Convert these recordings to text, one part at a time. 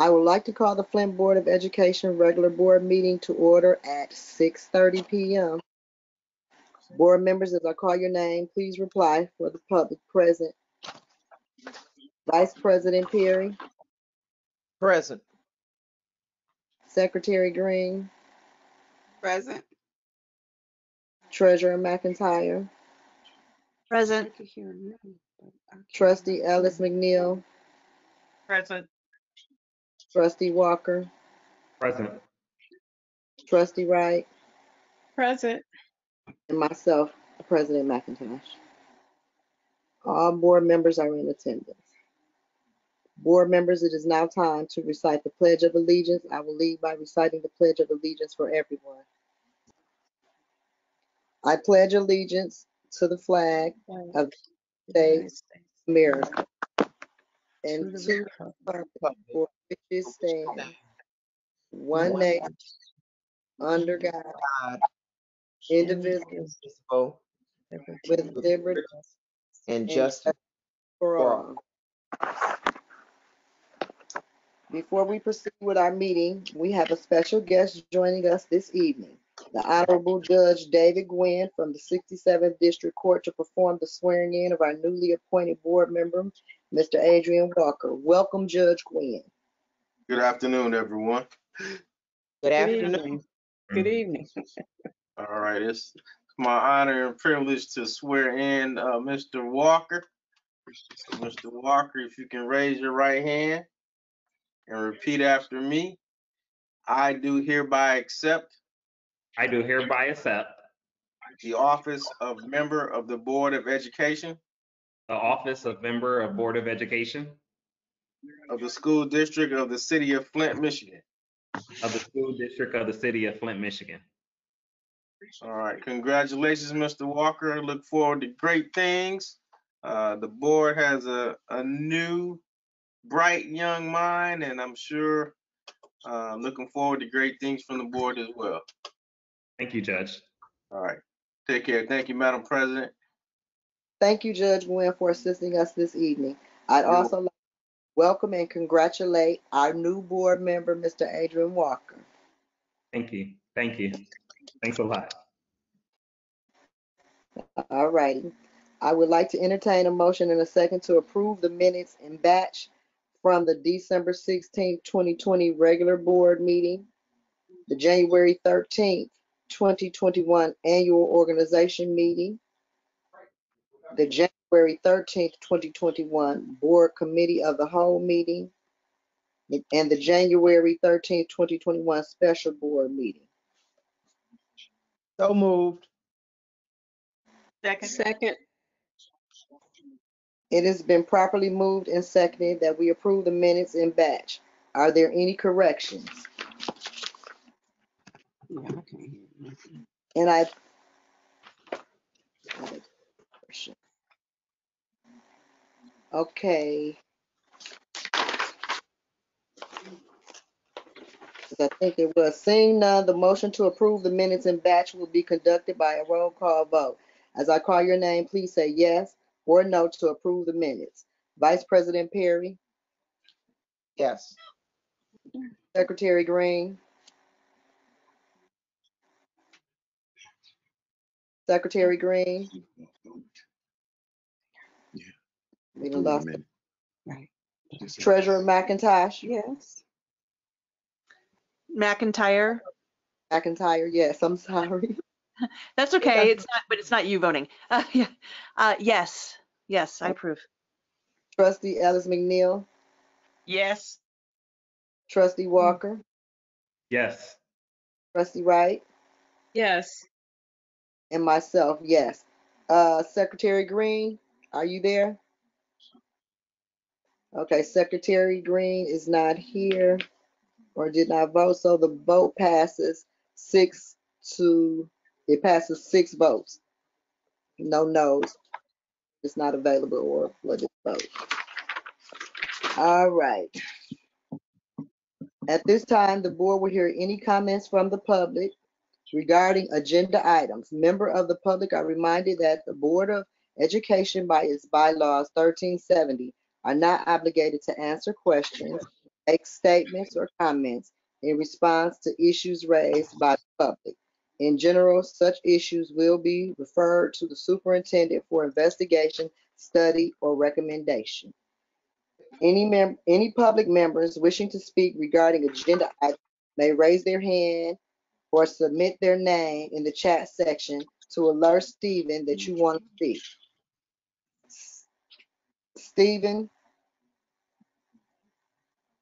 I would like to call the Flint Board of Education regular board meeting to order at 6:30 p.m. Board members, as I call your name, please reply for the public present. Vice President Perry, Present. Secretary Green, Present. Treasurer McIntyre, Present. Trustee Ellis McNeil, Present. Trustee Walker, Present. Trustee Wright, Present. and myself, President McIntosh. All board members are in attendance. Board members, it is now time to recite the Pledge of Allegiance. I will lead by reciting the Pledge of Allegiance for everyone. I pledge allegiance to the flag of the States of America and to the republic for which it stands, one nation, under God, indivisible, with liberty And justice for all. Before we proceed with our meeting, we have a special guest joining us this evening, the Honorable Judge David Gwynn from the 67th District Court to perform the swearing in of our newly appointed board member, Mr. Adrian Walker. Welcome, Judge Gwynn. Good afternoon, everyone. Good afternoon. Good evening. All right, it's my honor and privilege to swear in Mr. Walker. So, Mr. Walker, if you can raise your right hand and repeat after me. I do hereby accept I do hereby accept the office of member of the Board of Education the office of member of Board of Education of the School District of the City of Flint, Michigan. of the School District of the City of Flint, Michigan. All right, congratulations, Mr. Walker. I look forward to great things. The board has a new, bright young mind, and I'm sure looking forward to great things from the board as well. Thank you, Judge. All right, take care. Thank you, Madam President. Thank you, Judge Gwynn, for assisting us this evening. I'd also like to welcome and congratulate our new board member, Mr. Adrian Walker. Thank you. Thank you. Thanks a lot. All righty. I would like to entertain a motion in a second to approve the minutes in batch from the December 16th, 2020 regular board meeting, the January 13th, 2021 annual organization meeting, the January 13th, 2021 board committee of the whole meeting, and the January 13th, 2021 special board meeting. So moved. Second. It has been properly moved and seconded that we approve the minutes in batch. Are there any corrections? And okay. I think it was. Seeing none, the motion to approve the minutes in batch will be conducted by a roll call vote. As I call your name, please say yes or no to approve the minutes. Vice President Perry, Yes. Secretary Green, Secretary Green. We done lost it. Right. Treasurer McIntosh. Yes. McIntyre. McIntyre, yes, I'm sorry. That's okay. It's not, but it's not you voting. Yeah. Yes. Yes, I approve. Trustee Ellis McNeil, Yes. Trustee Walker, Yes. Trustee Wright, Yes. and myself, yes. Secretary Green, are you there? Okay, Secretary Green is not here or did not vote, so the vote passes 6 votes. No no's. It's not available or for this vote. All right. At this time, the board will hear any comments from the public regarding agenda items. Members of the public are reminded that the Board of Education, by its bylaws 1370, are not obligated to answer questions make statements or comments in response to issues raised by the public. In general, such issues will be referred to the superintendent for investigation, study, or recommendation. Any public members wishing to speak regarding agenda items may raise their hand or submit their name in the chat section to alert Stephen that you want to speak. Stephen,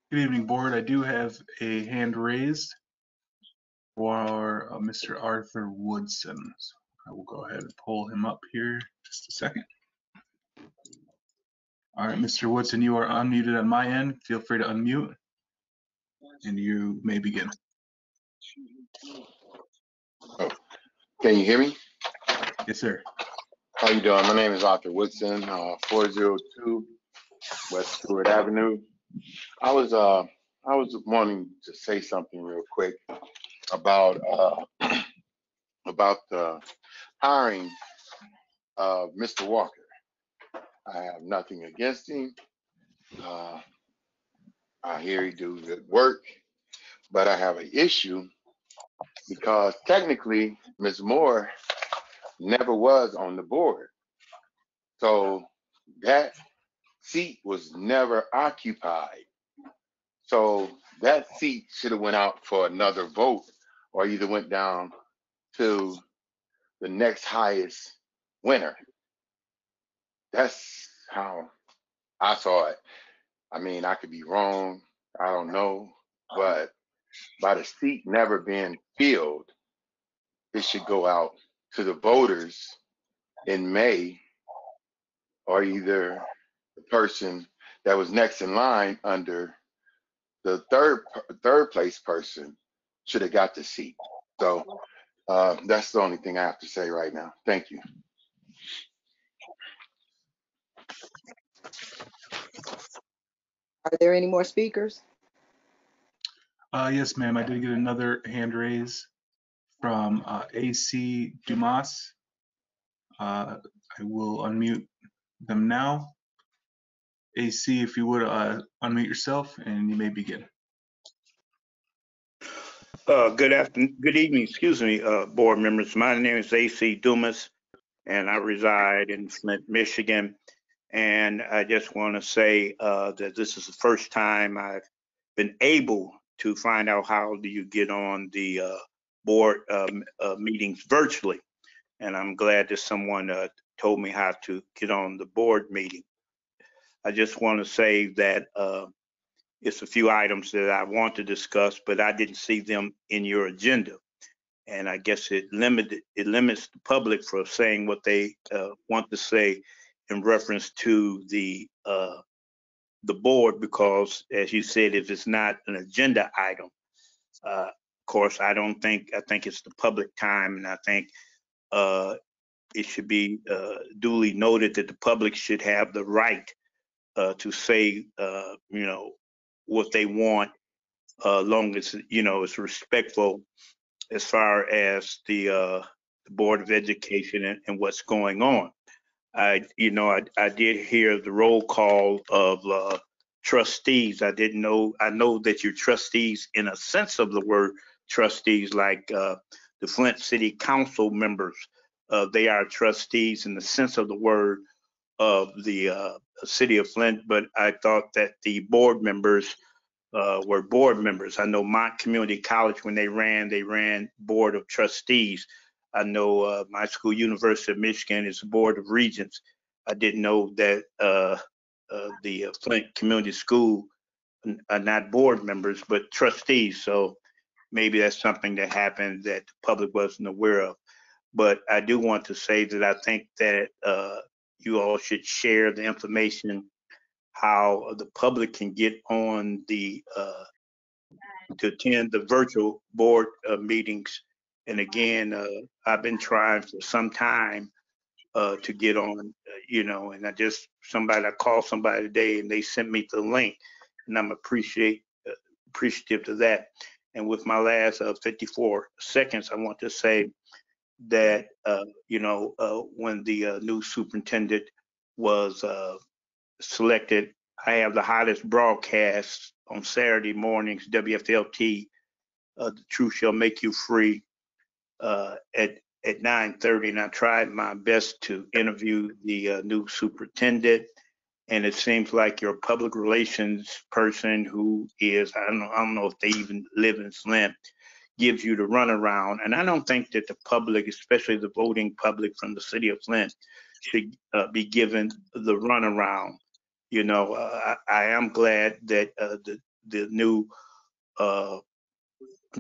Good evening, board. I do have a hand raised for Mr. Arthur Woodson. So I will go ahead and pull him up here just a second. All right, Mr. Woodson, you are unmuted on my end. Feel free to unmute and you may begin. Oh, can you hear me? Yes, sir. How you doing? My name is Arthur Woodson, 402 West Stewart Avenue. I was wanting to say something real quick about the hiring of Mr. Walker. I have nothing against him. I hear he do good work, but I have an issue because technically Ms. Moore never was on the board. So that seat was never occupied. So that seat should have went out for another vote or either went down to the next highest winner. That's how I saw it. I mean, I could be wrong. I don't know. But by the seat never being filled, it should go out to the voters in May, or either the person that was next in line under the third place person should have got the seat. So that's the only thing I have to say right now. Thank you. are there any more speakers? Yes, ma'am. I did get another hand raise from AC Dumas. I will unmute them now. AC, if you would unmute yourself and you may begin. Good evening, excuse me, board members. My name is AC Dumas, and I reside in Flint, Michigan. And I just want to say that this is the first time I've been able to find out how do you get on the board meetings virtually. And I'm glad that someone told me how to get on the board meeting. I just want to say that it's a few items that I want to discuss, but I didn't see them in your agenda. And I guess it limits the public from saying what they want to say in reference to the board, because as you said, if it's not an agenda item, of course, I think it's the public time, and I think it should be duly noted that the public should have the right to say, what they want, long as, it's respectful as far as the Board of Education and what's going on. I did hear the roll call of trustees. I know that you're trustees in a sense of the word trustees, like the Flint City Council members. They are trustees in the sense of the word of the city of Flint, but I thought that the board members were board members. I know Mont Community College, when they ran board of trustees. I know my school, University of Michigan, is a board of regents. I didn't know that the Flint Community School are not board members, but trustees. So maybe that's something that happened that the public wasn't aware of. But I do want to say that I think that you all should share the information how the public can get on the to attend the virtual board meetings. And again, I've been trying for some time to get on, and I called somebody today and they sent me the link, and I'm appreciative to that. And with my last 54 seconds, I want to say that, when the new superintendent was selected, I have the hottest broadcast on Saturday mornings, WFLT, The Truth Shall Make You Free, at 9:30. And I tried my best to interview the new superintendent. And it seems like your public relations person, who is, I don't know if they even live in Flint, gives you the runaround. And I don't think that the public, especially the voting public from the city of Flint, should be given the runaround. You know, I am glad that the new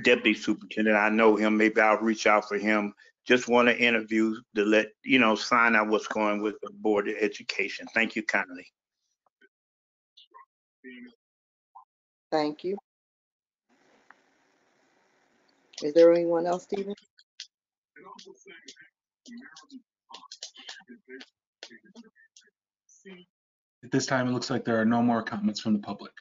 deputy superintendent, I know him, maybe I'll reach out for him. Just want to interview to let, find out what's going with the Board of Education. Thank you kindly. Thank you. Is there anyone else, Stephen? At this time, it looks like there are no more comments from the public.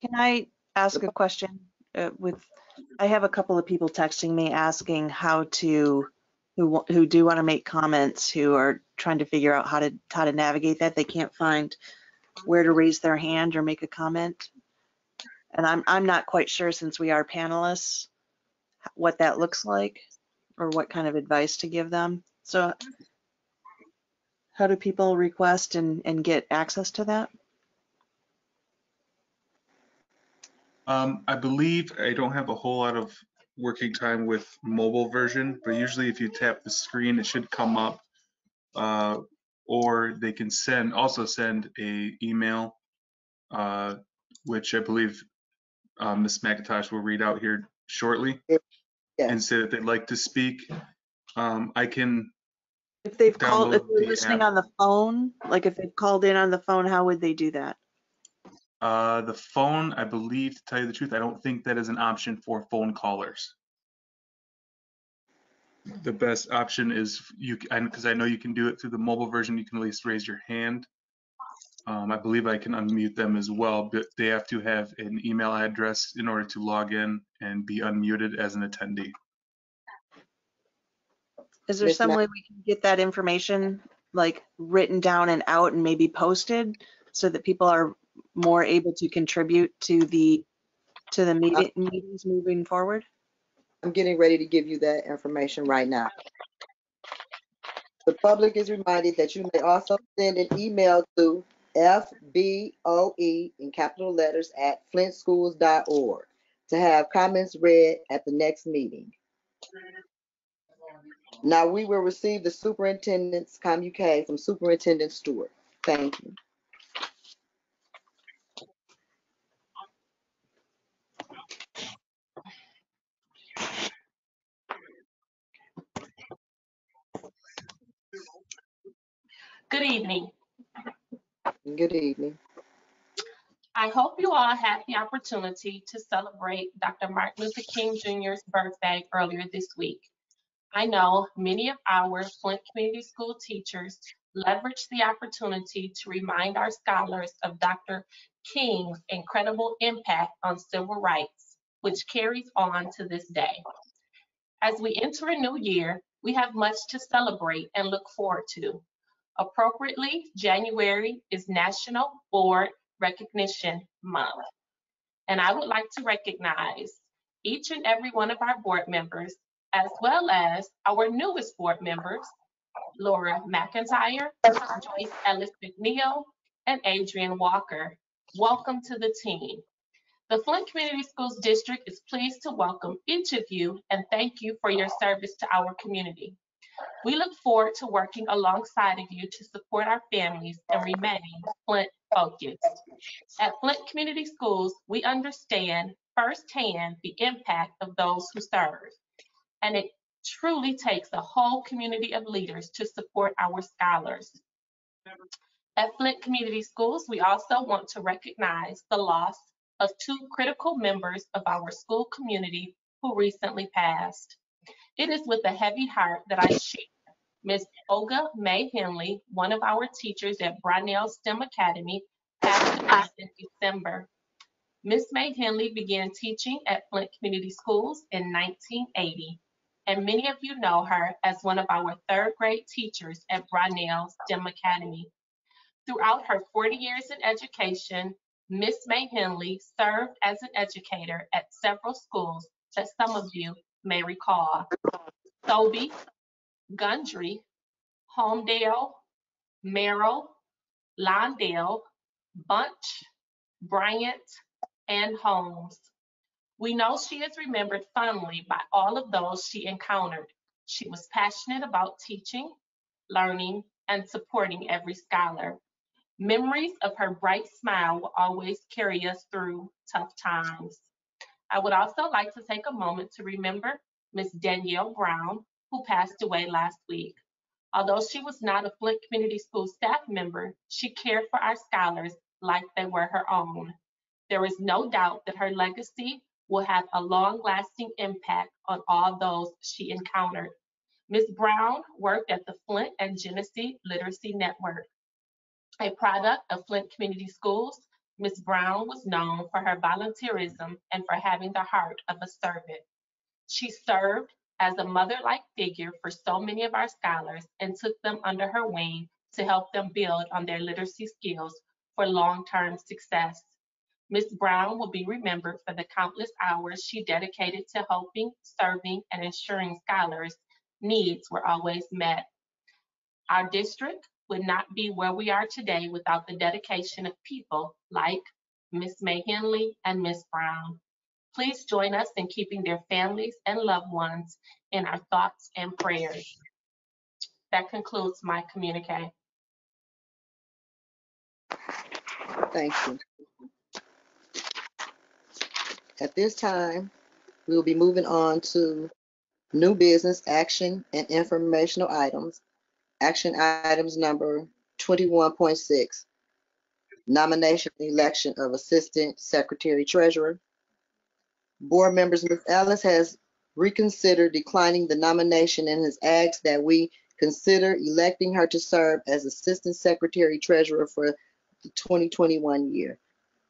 Can I ask a question? I have a couple of people texting me asking who do want to make comments, who are trying to figure out how to navigate that. They can't find where to raise their hand or make a comment. And I'm not quite sure, since we are panelists, what that looks like or what kind of advice to give them. So how do people request and get access to that? I believe I don't have a whole lot of working time with mobile version, but usually if you tap the screen, it should come up, or they can also send a email, which I believe Ms. McIntosh will read out here shortly, Yes. and say that they'd like to speak. I can If they've called, if download they're the listening app. on the phone, like if they've called in on the phone, how would they do that? The phone, I believe, to tell you the truth, I don't think that is an option for phone callers. The best option is because I know you can do it through the mobile version. You can at least raise your hand. I believe I can unmute them as well, but they have to have an email address in order to log in and be unmuted as an attendee. Is there Ms. some way we can get that information like written down and out and maybe posted so that people are more able to contribute to the meetings moving forward? I'm getting ready to give you that information right now. The public is reminded that you may also send an email to FBOE in capital letters at flintschools.org to have comments read at the next meeting. Now we will receive the superintendent's communique from Superintendent Stewart. Thank you. Good evening. Good evening. I hope you all had the opportunity to celebrate Dr. Martin Luther King Jr.'s birthday earlier this week. I know many of our Flint Community School teachers leveraged the opportunity to remind our scholars of Dr. King's incredible impact on civil rights, which carries on to this day. As we enter a new year, we have much to celebrate and look forward to. Appropriately, January is National Board Recognition Month. And I would like to recognize each and every one of our board members, as well as our newest board members, Laura McIntyre, Joyce Ellis McNeil, and Adrian Walker. Welcome to the team. The Flint Community Schools District is pleased to welcome each of you and thank you for your service to our community. We look forward to working alongside of you to support our families and remain Flint focused. At Flint Community Schools, we understand firsthand the impact of those who serve, and it truly takes a whole community of leaders to support our scholars. At Flint Community Schools, we also want to recognize the loss of two critical members of our school community who recently passed. It is with a heavy heart that I share Ms. Olga May Henley, one of our teachers at Brownell STEM Academy, passed away in December. Ms. May Henley began teaching at Flint Community Schools in 1980, and many of you know her as one of our third grade teachers at Brownell STEM Academy. Throughout her 40 years in education, Miss May Henley served as an educator at several schools that some of you may recall: Sobey, Gundry, Homedale, Merrill, Lawndale, Bunch, Bryant, and Holmes. We know she is remembered fondly by all of those she encountered. She was passionate about teaching, learning, and supporting every scholar. Memories of her bright smile will always carry us through tough times. I would also like to take a moment to remember Miss Danielle Brown, who passed away last week. Although she was not a Flint Community School staff member, she cared for our scholars like they were her own. There is no doubt that her legacy will have a long-lasting impact on all those she encountered. Ms. Brown worked at the Flint and Genesee Literacy Network. A product of Flint Community Schools, Ms. Brown was known for her volunteerism and for having the heart of a servant. She served as a mother-like figure for so many of our scholars and took them under her wing to help them build on their literacy skills for long-term success. Ms. Brown will be remembered for the countless hours she dedicated to helping, serving, and ensuring scholars' needs were always met. Our district would not be where we are today without the dedication of people like Ms. May Henley and Ms. Brown. Please join us in keeping their families and loved ones in our thoughts and prayers. That concludes my communique. Thank you. At this time, we will be moving on to new business, action, and informational items. Action items number 21.6, nomination and election of Assistant Secretary Treasurer. Board members, Ms. Ellis has reconsidered declining the nomination and has asked that we consider electing her to serve as Assistant Secretary Treasurer for the 2021 year.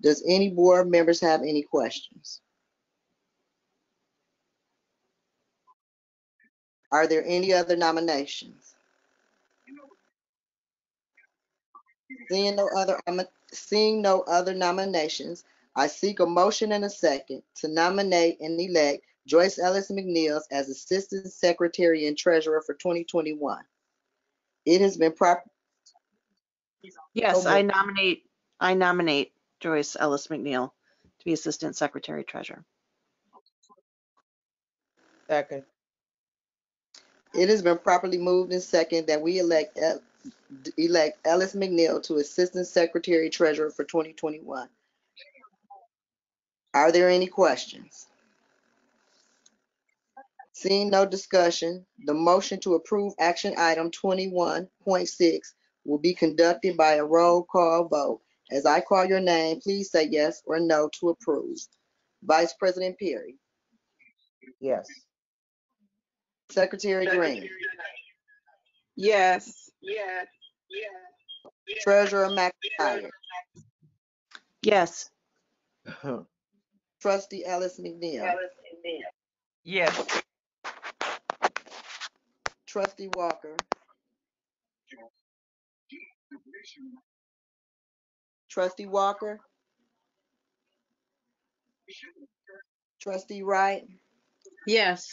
Does any board members have any questions? Are there any other nominations? Seeing no other nominations, I seek a motion and a second to nominate and elect Joyce Ellis McNeils as Assistant Secretary and Treasurer for 2021. It has been Yes, So I moved. nominate Joyce Ellis McNeil to be Assistant Secretary Treasurer. Second. It has been properly moved and second that we elect Ellis McNeil to Assistant Secretary Treasurer for 2021. Are there any questions? Seeing no discussion, the motion to approve action item 21.6 will be conducted by a roll call vote. As I call your name, please say yes or no to approve. Vice President Perry, Yes. Secretary Green, Yes. Treasurer McIntyre, Yes. Trustee Ellis McNeil, Yes. Trustee Walker, Trustee Walker, Trustee Wright, Yes.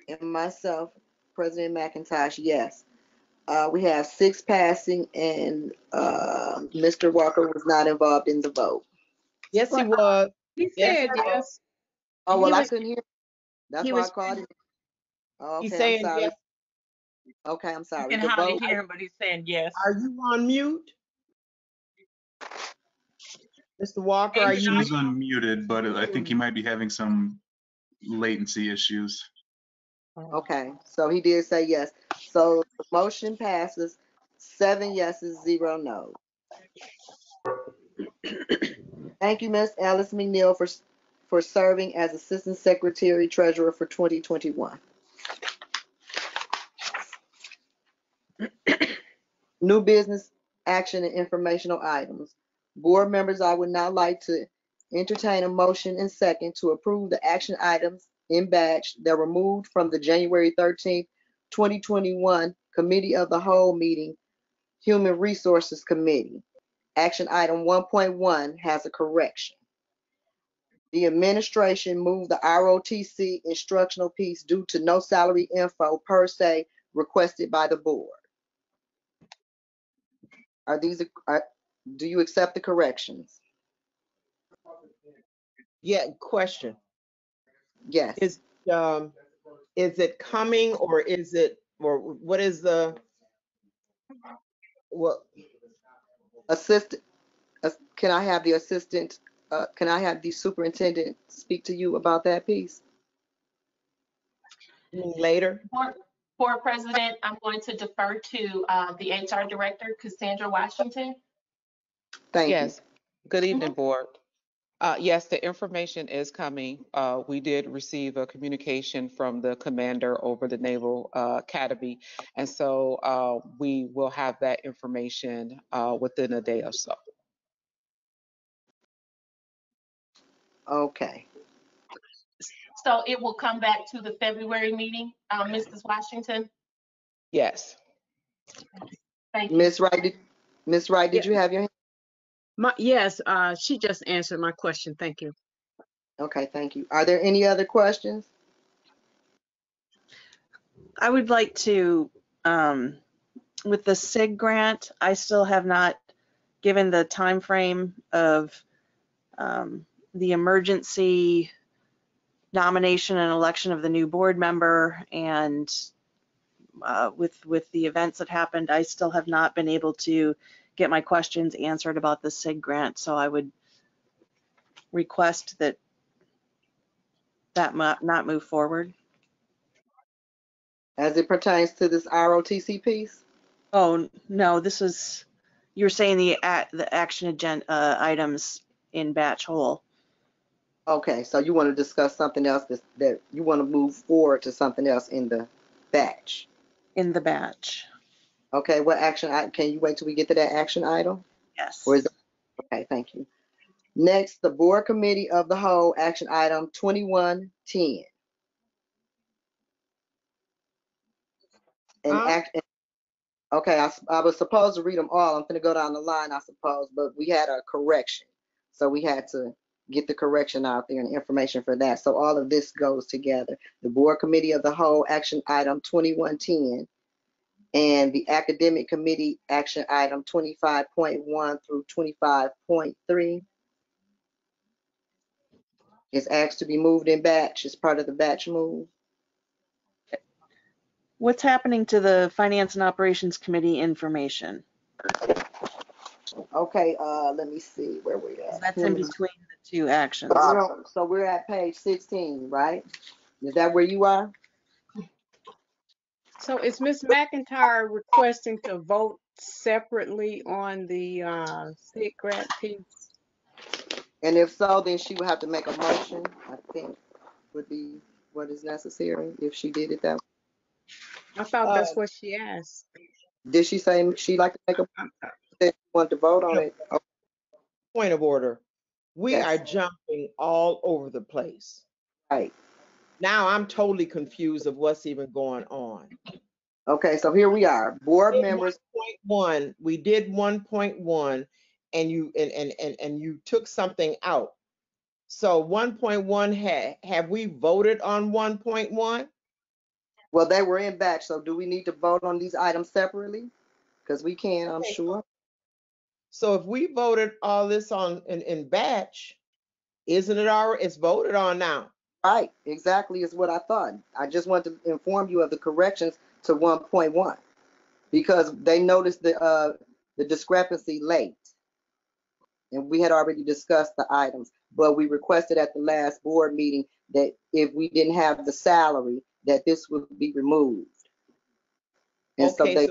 and myself, President McIntosh, yes. We have 6 passing, and Mr. Walker was not involved in the vote. Yes, he was. He Yes, said yes. Oh, well, He I was- couldn't hear. That's he why I was- called it. Oh, He's okay, I'm saying sorry. yes. Okay, I'm You sorry. can The hardly vote, hear him, but he's saying yes. Are you on mute? Mr. Walker, are you He's mute? unmuted, but I think he might be having some latency issues. okay, so he did say yes. So the motion passes, 7 yeses, 0 no's. Thank you, Ms. Alice McNeil, for serving as Assistant Secretary Treasurer for 2021. New business, action, and informational items. Board members, I would now like to entertain a motion and second to approve the action items in batch that were moved from the January 13th, 2021 Committee of the Whole meeting, Human Resources Committee. Action item 1.1 has a correction. The administration moved the ROTC instructional piece due to no salary info per se requested by the board. Do you accept the corrections? Yeah, question. Yes. Is it coming or is it, or what is the, what? Assistant, can I have the assistant, can I have the superintendent speak to you about that piece? Later? Board President, I'm going to defer to the HR Director, Cassandra Washington. Thank you. Yes. Good evening, Board. Yes, the information is coming. We did receive a communication from the commander over the Naval Academy, and so we will have that information within a day or so. Okay. So it will come back to the February meeting, Mrs. Washington? Yes. Thank you. Ms. Wright, did you have your hand? Yes, she just answered my question. Thank you. Okay, thank you. Are there any other questions? I would like to, with the SIG grant, I still have not given the time frame of the emergency nomination and election of the new board member, and with the events that happened, I still have not been able to get my questions answered about the SIG grant. So I would request that not move forward. As it pertains to this ROTC piece? Oh, no, this is, you're saying the action agenda items in batch whole. Okay, so you want to discuss something else that you want to move forward to something else in the batch. In the batch. Okay, what action item? Can you wait till we get to that action item? Yes. Or is it, okay, thank you. Next, the board committee of the whole, action item 2110. Okay, I was supposed to read them all. I'm going to go down the line, I suppose, but we had a correction. So we had to get the correction out there and information for that. So all of this goes together. The board committee of the whole, action item 2110, and the academic committee, action item 25.1 through 25.3 is asked to be moved in batch as part of the batch move. What's happening to the Finance and Operations Committee information? Okay, let me see where we're at. That's in between the two actions. So we're at page 16, right? Is that where you are? So is Ms. McIntyre requesting to vote separately on the SIG grant piece? And if so, then she would have to make a motion, I think would be what is necessary if she did it that way. I thought that's what she asked. Did she say she'd like to make a that she wanted to vote on it? Okay. Point of order. We Yes. are jumping all over the place. Right. Now I'm totally confused of what's even going on. Okay, so here we are. Board members. 1.1, we did 1.1 and you took something out. So 1.1 have we voted on 1.1? Well, they were in batch, so do we need to vote on these items separately? Because we can, I'm sure. So if we voted all this on in batch, isn't it already, it's voted on now? Right, exactly is what I thought. I just want to inform you of the corrections to 1.1 because they noticed the discrepancy late. And we had already discussed the items, but we requested at the last board meeting that if we didn't have the salary, that this would be removed. And okay,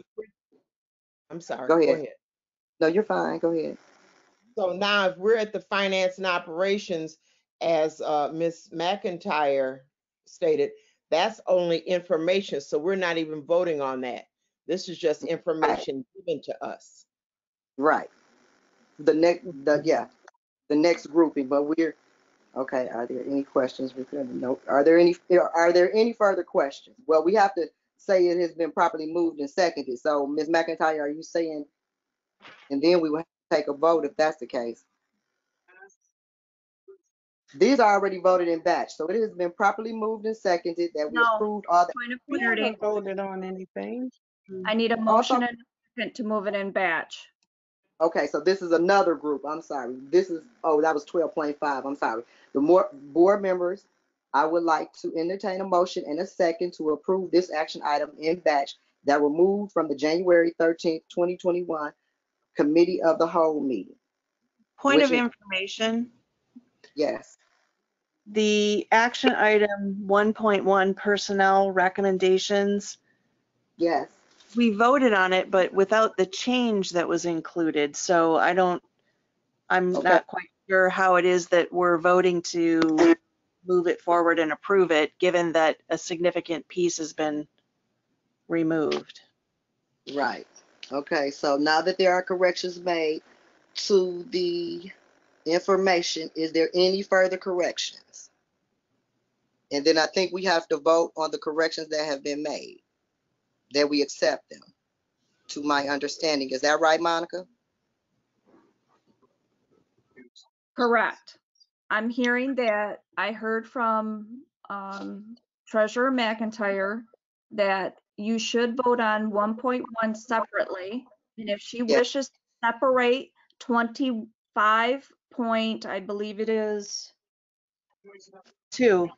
I'm sorry, go ahead. No, you're fine, go ahead. So now if we're at the finance and operations, as Ms. McIntyre stated, that's only information. So we're not even voting on that. This is just information given to us. Right. The next grouping, but we're okay. Are there any questions? No. Are there any further questions? Well, we have to say it has been properly moved and seconded. So Ms. McIntyre, are you saying? And then we will have take a vote if that's the case. These are already voted in batch, so it has been properly moved and seconded that we No. approved all the. Point of We clarity. haven't voted on anything. I need a Also, motion and a second to move it in batch. okay, so this is another group. I'm sorry. This is, oh, that was 12.5. I'm sorry. The more board members, I would like to entertain a motion and a second to approve this action item in batch that were moved from the January 13th, 2021 Committee of the Whole meeting. Point Which of is, information, yes, the action item 1.1 personnel recommendations, yes. we voted on it, but without the change that was included. So I'm Okay, not quite sure how it is that we're voting to move it forward and approve it, given that a significant piece has been removed. right. Okay, so now that there are corrections made to the information, is there any further corrections? And then I think we have to vote on the corrections that have been made, that we accept them, to my understanding. Is that right, Monica? Correct. I'm hearing that I heard from Treasurer McIntyre that you should vote on 1.1 separately. And if she Yeah, wishes to separate 25 point, I believe it is, 2.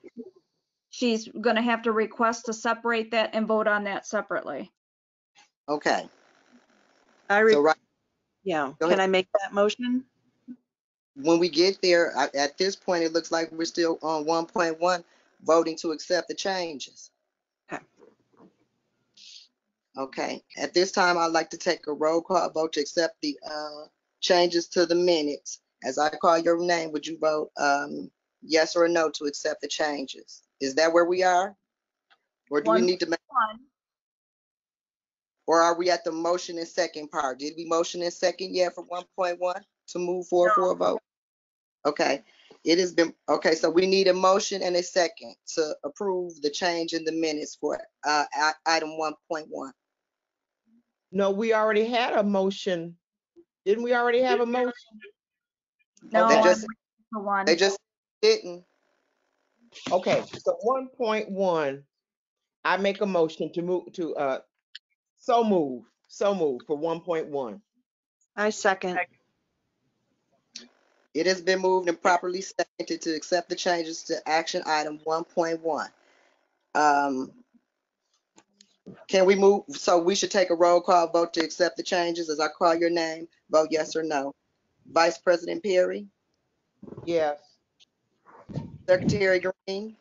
she's going to have to request to separate that and vote on that separately. okay. So So, right, yeah, go can ahead. I make that motion? When we get there, at this point, it looks like we're still on 1.1, voting to accept the changes. Okay. Okay. At this time, I'd like to take a roll call vote to accept the changes to the minutes. As I call your name, would you vote yes or no to accept the changes? Is that where we are? Or do we need to make, 1.1. or are we at the motion and second part? Did we motion and second yet for 1.1 to move forward for a vote? Okay. It has been, okay, so we need a motion and a second to approve the change in the minutes for item 1.1. No, we already had a motion. Didn't we already have a motion? No, They Okay. I'm just, waiting for one. they just didn't. Okay, so 1.1, I make a motion to move to so move for 1.1. I second. It has been moved and properly seconded to accept the changes to action item 1.1. Can we move, so we should take a roll call vote to accept the changes. As I call your name, vote yes or no. Vice President Perry, Yes. Secretary Green,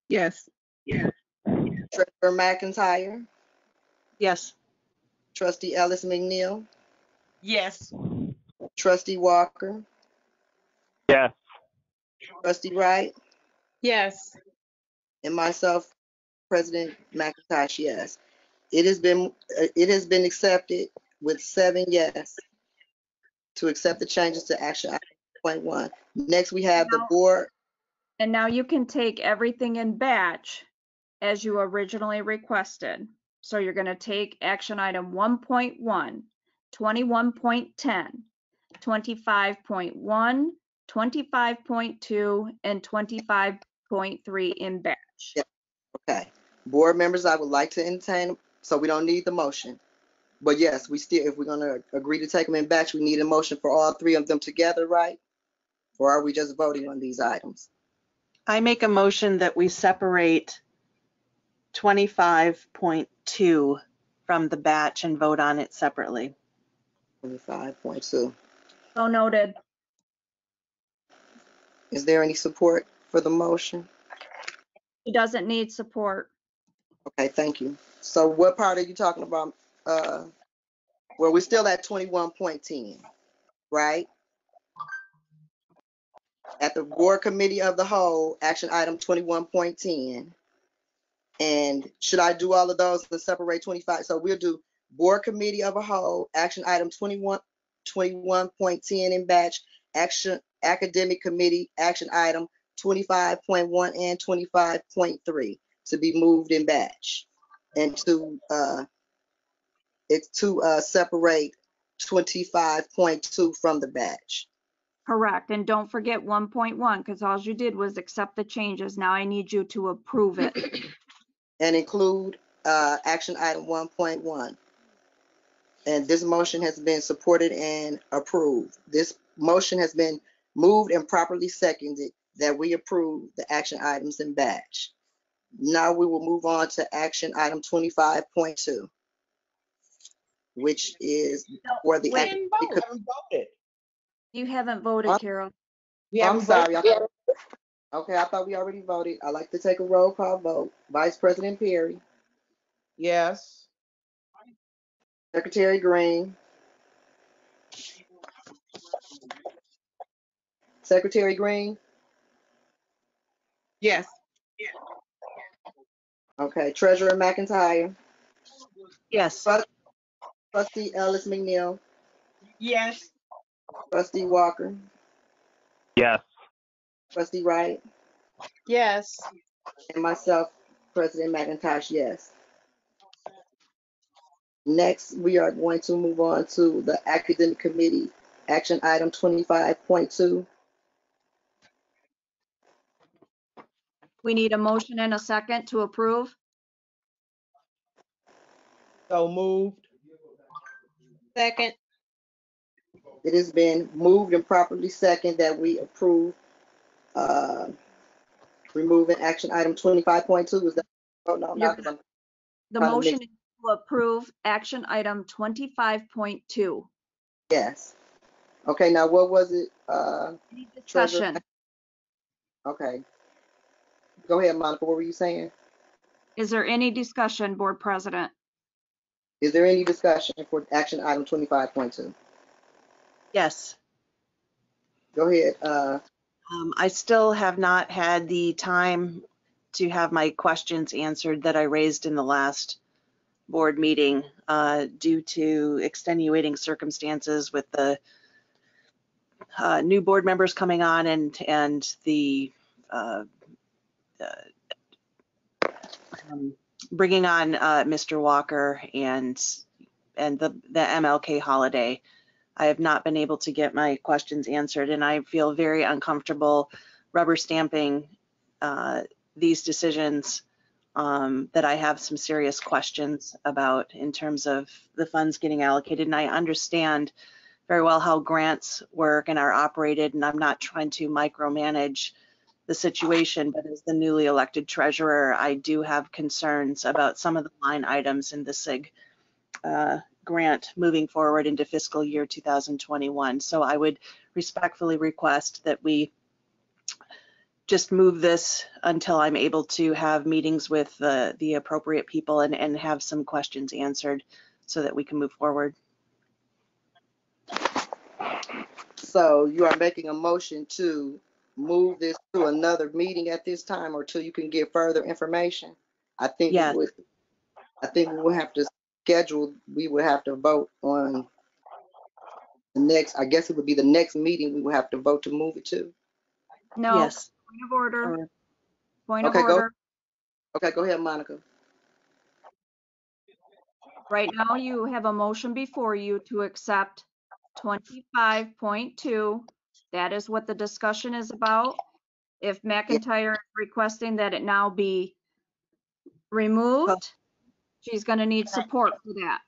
Yes. Treasurer McIntyre, Yes. Trustee Ellis McNeil, Yes. Trustee Walker, Yes. Trustee Wright, Yes. and myself, President McIntosh, yes. It has been accepted with 7 yes to accept the changes to action item 1.1. Next, we have the Now- board. And now you can take everything in batch as you originally requested. So you're going to take action item 1.1, 21.10, 25.1, 25.2, and 25.3 in batch. Yeah. Okay. Board members, I would like to entertain, so we don't need the motion. But yes, we still, if we're gonna agree to take them in batch, we need a motion for all 3 of them together, right? Or are we just voting on these items? I make a motion that we separate 25.2 from the batch and vote on it separately. 25.2. So noted. Is there any support for the motion? He doesn't need support. Okay, thank you. So what part are you talking about? Well, we're still at 21.10, right? At the board committee of the whole, action item 21.10. And should I do all of those and separate 25? So we'll do board committee of a whole, action item 21.10 in batch, action academic committee, action item 25.1 and 25.3 to be moved in batch. And to separate 25.2 from the batch. Correct. And don't forget 1.1, because all you did was accept the changes. Now I need you to approve it. And include action item 1.1. And this motion has been supported and approved. This motion has been moved and properly seconded that we approve the action items in batch. Now we will move on to action item 25.2, which is for the Wait. academic. We haven't voted. You haven't voted, Carol. We I'm haven't sorry. voted. Okay, I thought we already voted. I'd like to take a roll call vote. Vice President Perry, Yes. Secretary Green, Secretary Green. Yes. Okay, Treasurer McIntyre, Yes. Trustee Ellis McNeil, Yes. Trustee Walker, Yes. Trustee Wright, Yes. and myself, President McIntosh, yes. Next, we are going to move on to the Academic Committee, action item 25.2. We need a motion and a second to approve. So moved. Second. It has been moved and properly second that we approve removing action item 25.2. Is that, oh no, not because I'm The trying to motion mix. is to approve action item 25.2. Yes. Okay, now what was it? Any Treasurer? discussion? Okay. Go ahead, Monica. What were you saying? Is there any discussion, Board President? Is there any discussion for action item 25.2? Yes. Go ahead. I still have not had the time to have my questions answered that I raised in the last board meeting due to extenuating circumstances with the new board members coming on and the bringing on Mr. Walker and the MLK holiday. I have not been able to get my questions answered, and I feel very uncomfortable rubber stamping these decisions that I have some serious questions about in terms of the funds getting allocated. And I understand very well how grants work and are operated, and I'm not trying to micromanage the situation, but as the newly elected treasurer, I do have concerns about some of the line items in the SIG grant moving forward into fiscal year 2021. So I would respectfully request that we just move this until I'm able to have meetings with the appropriate people and have some questions answered so that we can move forward. So you are making a motion to move this to another meeting at this time or till you can get further information? I think Yes. we will have to schedule, we would have to vote on the next, I guess it would be the next meeting we would have to vote to move it to. No. Yes. Point of order. Point of Okay, go. order. Okay, go ahead, Monica. Right now, you have a motion before you to accept 25.2. That is what the discussion is about. If McIntyre is requesting that it now be removed, she's going to need support for that.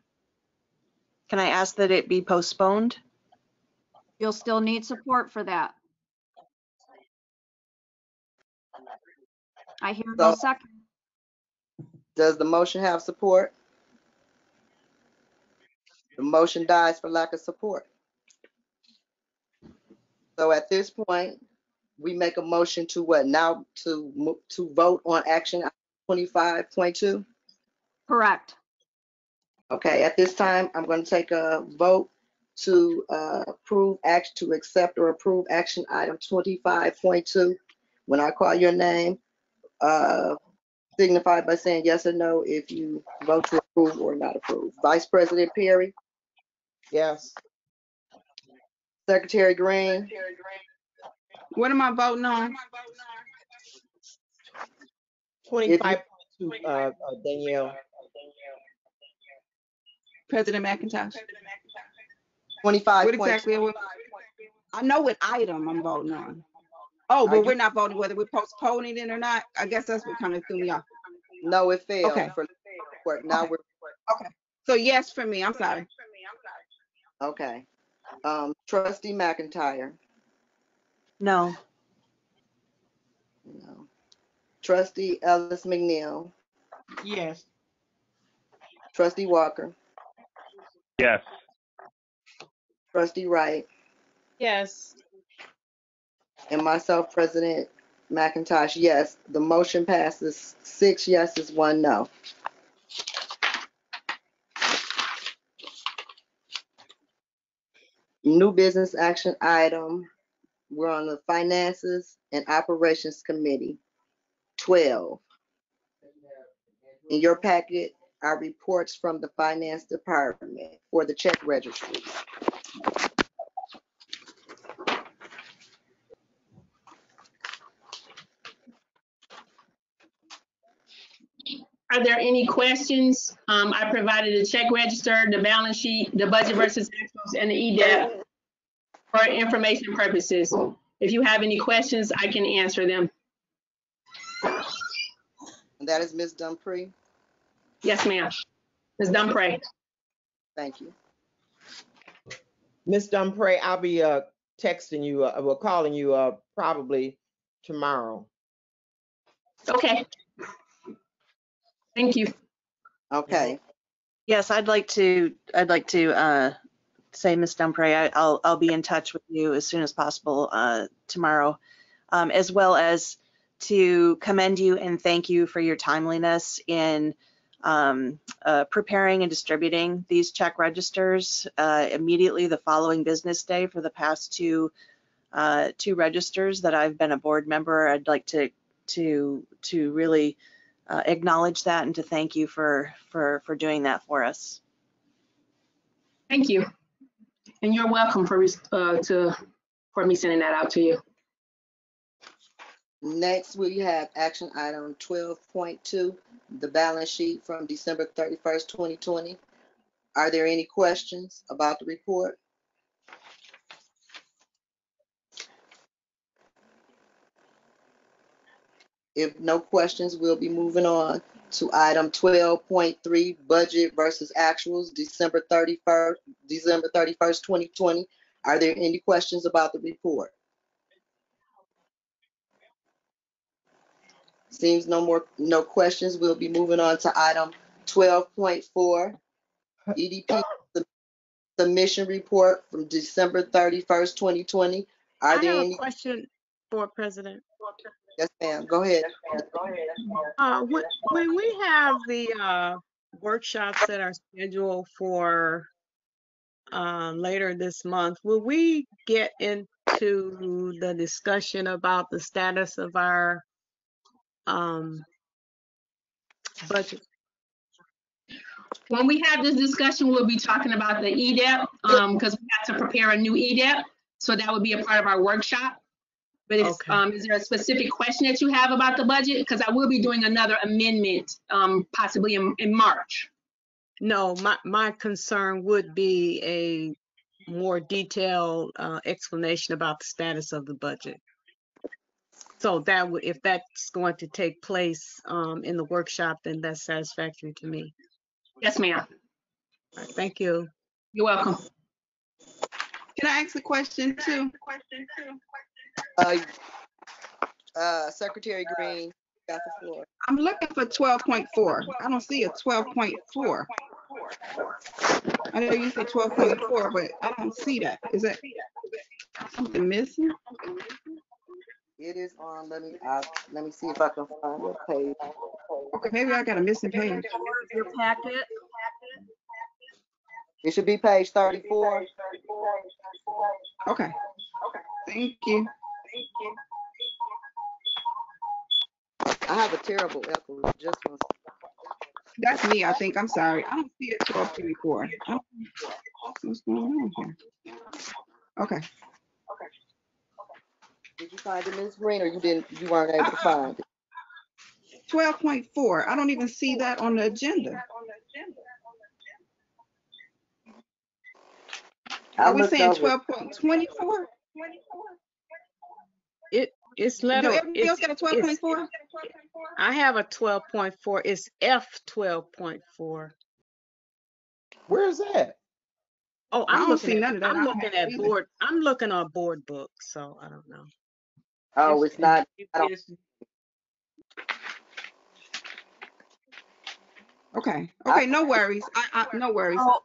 Can I ask that it be postponed? You'll still need support for that. I hear no second. Does the motion have support? The motion dies for lack of support. So at this point, we make a motion to what now, to vote on action 25.2? Correct. Okay, at this time, I'm going to take a vote to accept or approve action item 25.2. When I call your name, signify by saying yes or no if you vote to approve or not approve. Vice President Perry, Yes. Secretary Green, What am I voting on? 25.2, Danielle. President McIntosh. 25 What point. exactly? I know what item I'm voting on. Oh, Are but you- we're not voting whether we're postponing it or not. I guess that's what kind of threw me off. No, it failed. Okay. For report. Now Okay. Okay. So yes for me. I'm sorry. we're okay. Trustee McIntyre. No. No. Trustee Ellis McNeil. Yes. Trustee Walker. Yes. Trustee Wright. Yes. And myself, President McIntosh, yes. The motion passes 6 yeses, 1 no. New business action item. We're on the Finances and Operations Committee. 12. In your packet are reports from the Finance Department for the check registry. Are there any questions? I provided the check register, the balance sheet, the budget versus actuals, and the EDAP for information purposes. If you have any questions, I can answer them. And that is Ms. Dumpre. Yes, ma'am. Ms. Dumpre. Thank you. Ms. Dumpre, I'll be texting you, well, calling you probably tomorrow. Okay. Thank you. Okay. Yes, I'd like to say, Ms. Dumpre, I'll be in touch with you as soon as possible tomorrow, as well as to commend you and thank you for your timeliness in preparing and distributing these check registers immediately the following business day for the past two registers that I've been a board member. I'd like to really acknowledge that and to thank you for doing that for us. Thank you. And you're welcome for me sending that out to you. Next, we have action item 12.2, the balance sheet from December 31st, 2020. Are there any questions about the report? If no questions, we'll be moving on to item 12.3, budget versus actuals, December 31st, 2020. Are there any questions about the report? Seems no questions. We'll be moving on to item 12.4, EDP submission report from December 31st, 2020. Are I there have a any? question for President. Yes, ma'am. Go ahead. When we have the workshops that are scheduled for later this month, will we get into the discussion about the status of our budget? When we have this discussion, we'll be talking about the EDAP because we have to prepare a new EDAP. So that would be a part of our workshop. But if, Okay. is there a specific question that you have about the budget? Because I will be doing another amendment possibly in March. No, my concern would be a more detailed explanation about the status of the budget. So that would, if that's going to take place in the workshop, then that's satisfactory to me. Yes, ma'am. All right, thank you. You're welcome. Can I ask a question too? Secretary Green, got the floor. I'm looking for 12.4. I don't see a 12.4. I know you say 12.4, but I don't see that. Is that something missing? It is on. Let me see if I can find the page. Okay, maybe I got a missing page. Your packet. It should be page 34. Okay. Thank you. I have a terrible echo. Just one. That's me, I think. I'm sorry. I don't see a 12.4. What's going on here? Okay. Did you find it, Ms. Green, or you weren't able to find it? 12.4. I don't even see that on the agenda. I Are we looked saying over. 12.24? It's Do letter, everybody else got a it's, 12.4? I have a 12.4, it's F 12.4. Where is that? Oh, I I'm don't looking see at, none of that. I I'm don't looking have at it either. board, I'm looking on board book, so I don't know. Oh, it's not. I don't. Okay. Okay. No worries. No worries. Oh,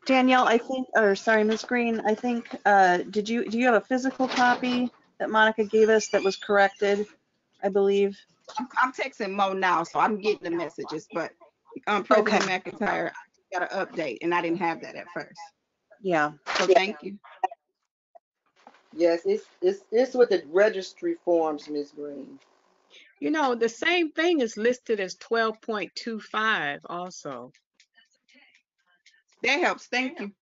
Danielle, I think, or sorry, Ms. Green, I think, do you have a physical copy that Monica gave us that was corrected, I believe? I'm texting Mo now, so I'm getting the messages. But Okay. President McIntyre got an update, and I didn't have that at first. Yeah. So thank you. Yes, it's with the registry forms, Ms. Green. You know, the same thing is listed as 12.25 also. That helps. Thank you.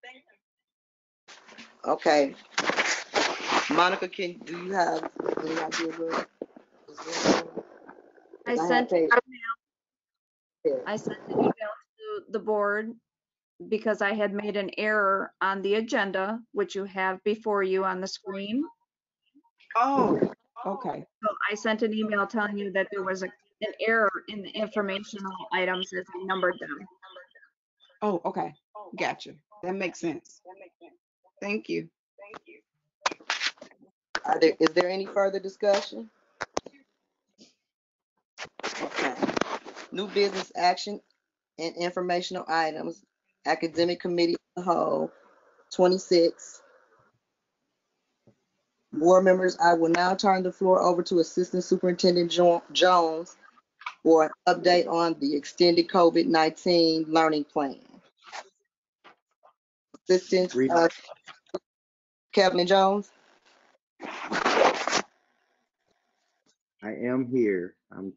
Okay. Monica, do you have any idea where? I sent an email to the board because I had made an error on the agenda, which you have before you on the screen. Oh, okay. So I sent an email telling you that there was an error in the informational items as I numbered them. Oh, okay. Gotcha. That makes sense. Thank you. Is there any further discussion? Okay. New business action and informational items. Academic Committee of the Whole, 26. Board members, I will now turn the floor over to Assistant Superintendent Jones for an update on the extended COVID-19 learning plan. Assistant Kevin Jones. I am here. I'm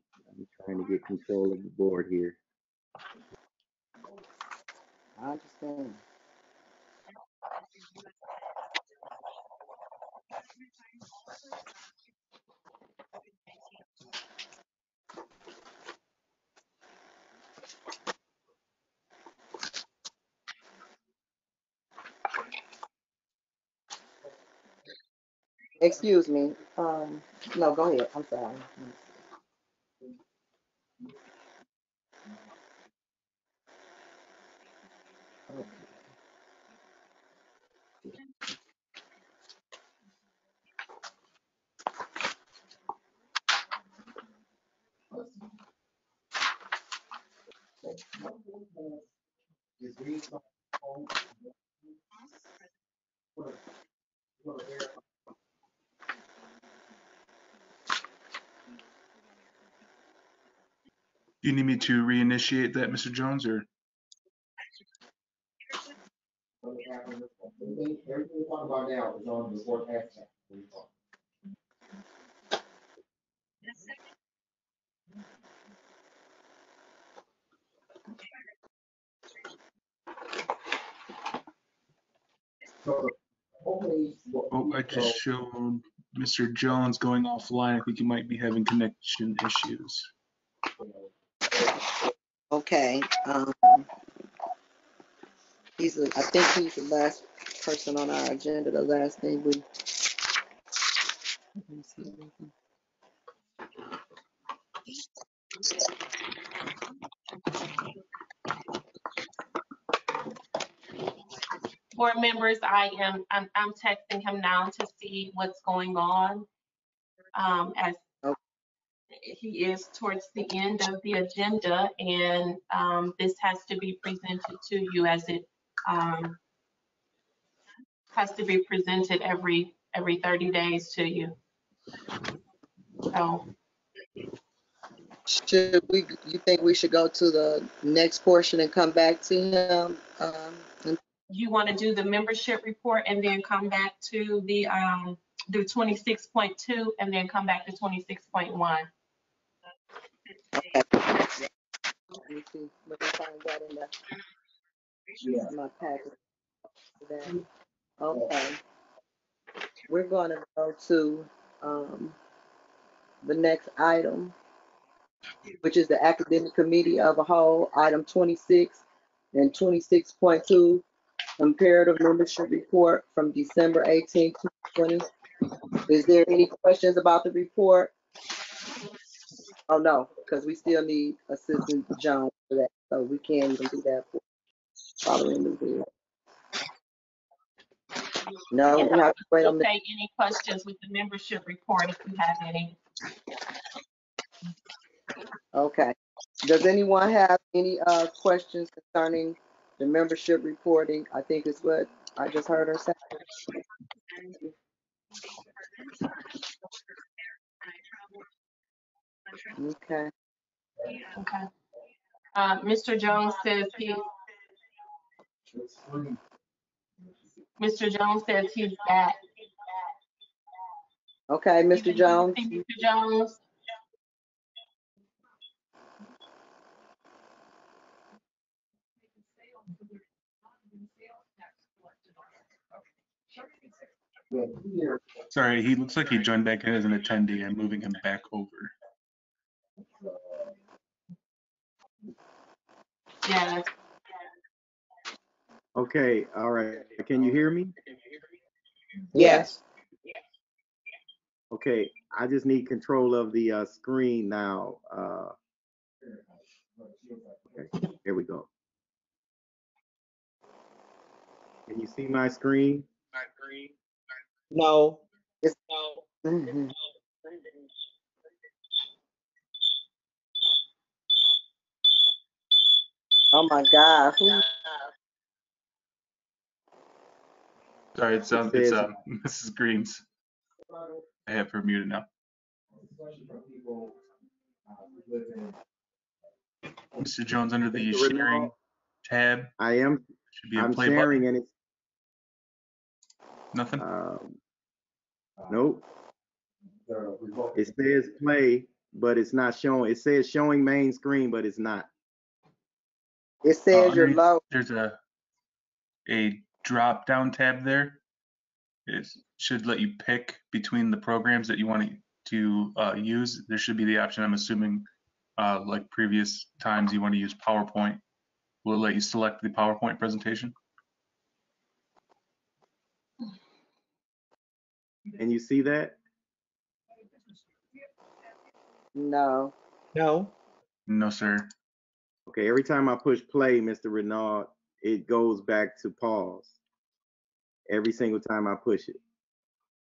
trying to get control of the board here. I understand. Excuse me. No, go ahead. I'm sorry. Do you need me to reinitiate that, Mr. Jones, or? Everything we're talking about now is on the board action. Oh, I just showed Mr. Jones going offline. I think he might be having connection issues. Okay. I think he's the last person on our agenda. The last thing we. Board members, I'm texting him now to see what's going on. As he is towards the end of the agenda, and this has to be presented to you as it has to be presented every 30 days to you. So You think we should go to the next portion and come back to him? you want to do the membership report and then come back to the do 26.2 and then come back to 26.1. Okay. Let me see. Let me find that in my packet. Okay. We're going to go to the next item, which is the Academic Committee of a Whole, item 26 and 26.2. Comparative membership report from December 18, 2020. Is there any questions about the report? Oh, no, because we still need Assistant Jones for that, so we can't even do that for following the bill. No, we have to wait on the, Take any questions with the membership report if you have any. okay. Does anyone have any questions concerning the membership reporting? I think is what I just heard her say. Okay. Okay. Mr. Jones says he's back. Okay, Mr. Jones. Mr. Jones. Sorry, he looks like he joined back in as an attendee. I'm moving him back over. Yes. Okay, all right. Can you hear me? Yes. Okay, I just need control of the screen now. Okay, here we go. Can you see my screen? No. Mhm. Oh my God. Sorry, it's It says, Mrs. Green's. I have her muted now. Mr. Jones, under the Mr. sharing Renaud, tab, should be a I'm play sharing button. and it's, Nothing? nope. It says play, but it's not showing. It says showing main screen, but it's not. It says you're Underneath, low. there's a drop down tab there. It should let you pick between the programs that you want to use. There should be the option, I'm assuming, like previous times, you want to use PowerPoint. Will it let you select the PowerPoint presentation? Can you see that? No. No. No, sir. Okay, every time I push play, Mr. Renaud, it goes back to pause. Every single time I push it.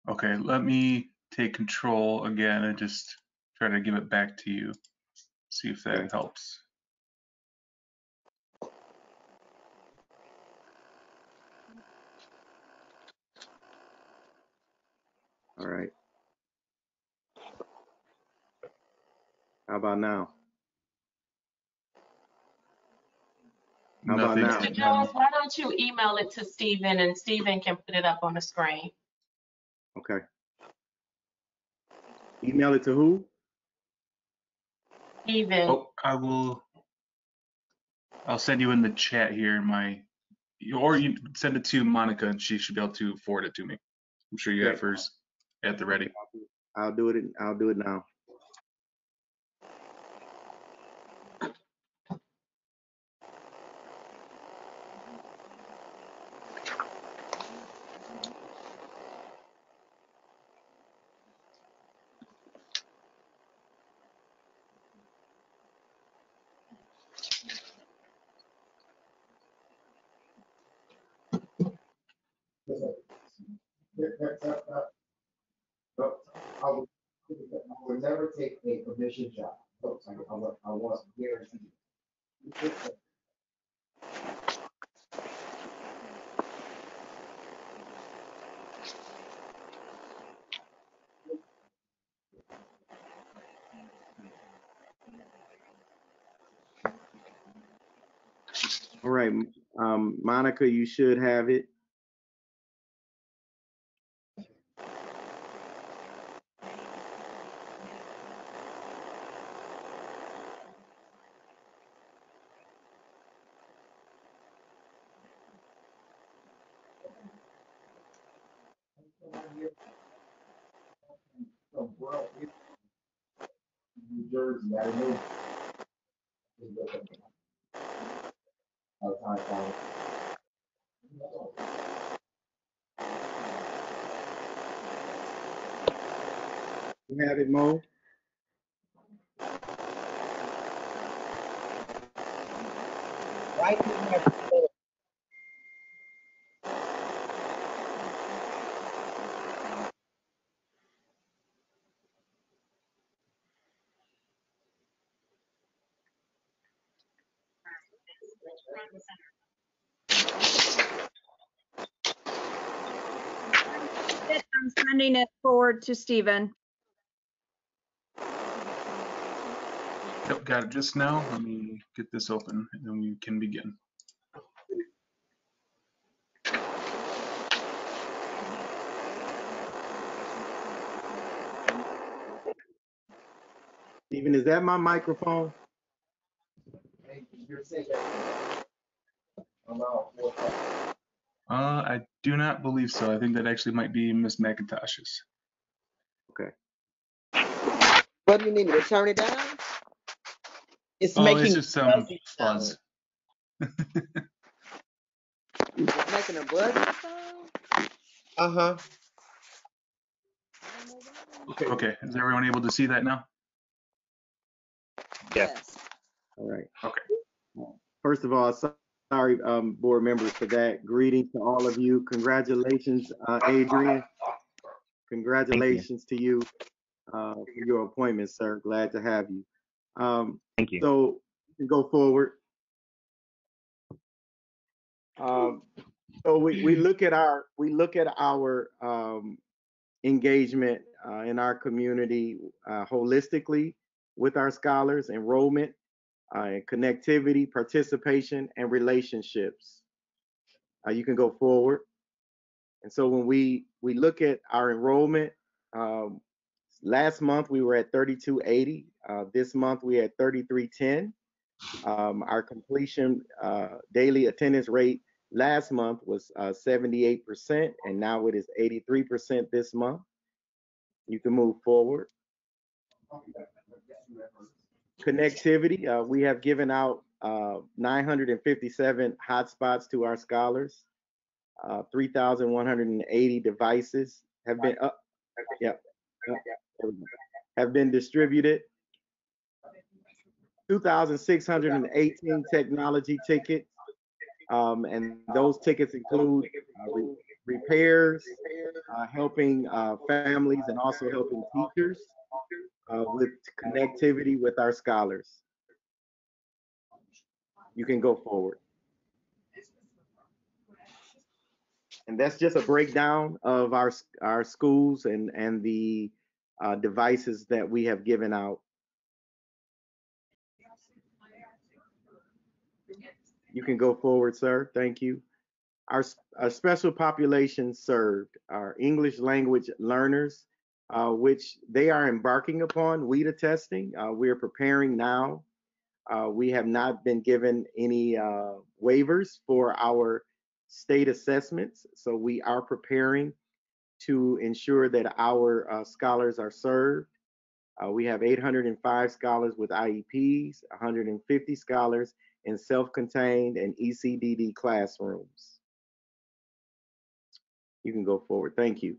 Okay, let me take control again and just try to give it back to you. See if that helps. All right. How about now? How about now? Mr. Jones, why don't you email it to Stephen and Stephen can put it up on the screen? Okay. Email it to who? Stephen. Oh, I'll send you in the chat here or you send it to Monica and she should be able to forward it to me. I'm sure you have hers at the ready. I'll do it now. I would never take a commission job. I want guaranteed. All right, Monica, you should have it. New Jersey, I know. You have it, Mo? Right here. I'm sending it forward to Stephen. Yep, got it just now. Let me get this open and then we can begin. Stephen, is that my microphone? I do not believe so. I think that actually might be Miss McIntosh's. Okay. What do you need me to turn it down? It's Oh, making it's just some fuzzy fuzz. It's making a buzzy sound? Uh-huh. Okay, is everyone able to see that now? Yes. All right. Okay. First of all, sorry, board members, for that. Greetings to all of you. Congratulations, Adrian. Congratulations to you for your appointment, sir. Glad to have you. Thank you. So you can go forward. So we look at our engagement in our community holistically with our scholars, enrollment, connectivity, participation, and relationships. You can go forward. And so when we look at our enrollment, last month we were at 3280. This month we at 3310. Our completion daily attendance rate last month was 78%, and now it is 83% this month. You can move forward. Connectivity, we have given out 957 hotspots to our scholars. 3,180 devices have been have been distributed. 2,618 technology tickets, and those tickets include repairs, helping families, and also helping teachers with connectivity with our scholars. You can go forward. And that's just a breakdown of our schools and the devices that we have given out. You can go forward, sir. Thank you. Our special population served are English language learners, which they are embarking upon WIDA testing. We are preparing now. We have not been given any waivers for our state assessments, so we are preparing to ensure that our scholars are served. We have 805 scholars with IEPs, 150 scholars in self-contained and ECDD classrooms. You can go forward. Thank you.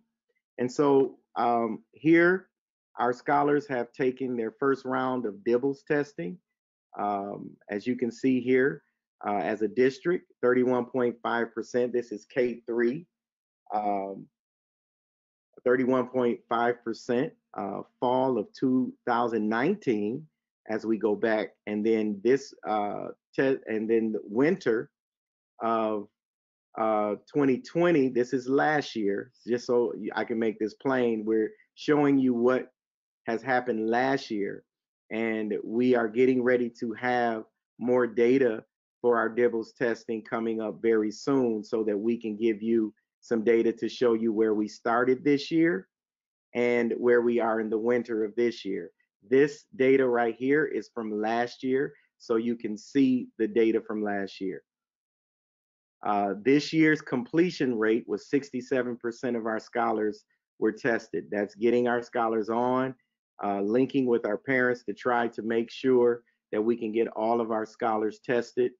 And so here, our scholars have taken their first round of DIBELS testing. As you can see here, as a district, 31.5%. This is K3. 31.5%. Fall of 2019, as we go back, and then this and then the winter of 2020. This is last year, just so I can make this plain. We're showing you what has happened last year, and we are getting ready to have more data for our DIBELS testing coming up very soon, so that we can give you some data to show you where we started this year and where we are in the winter of this year. This data right here is from last year, so you can see the data from last year. This year's completion rate was 67% of our scholars were tested. That's getting our scholars on, linking with our parents to try to make sure that we can get all of our scholars tested.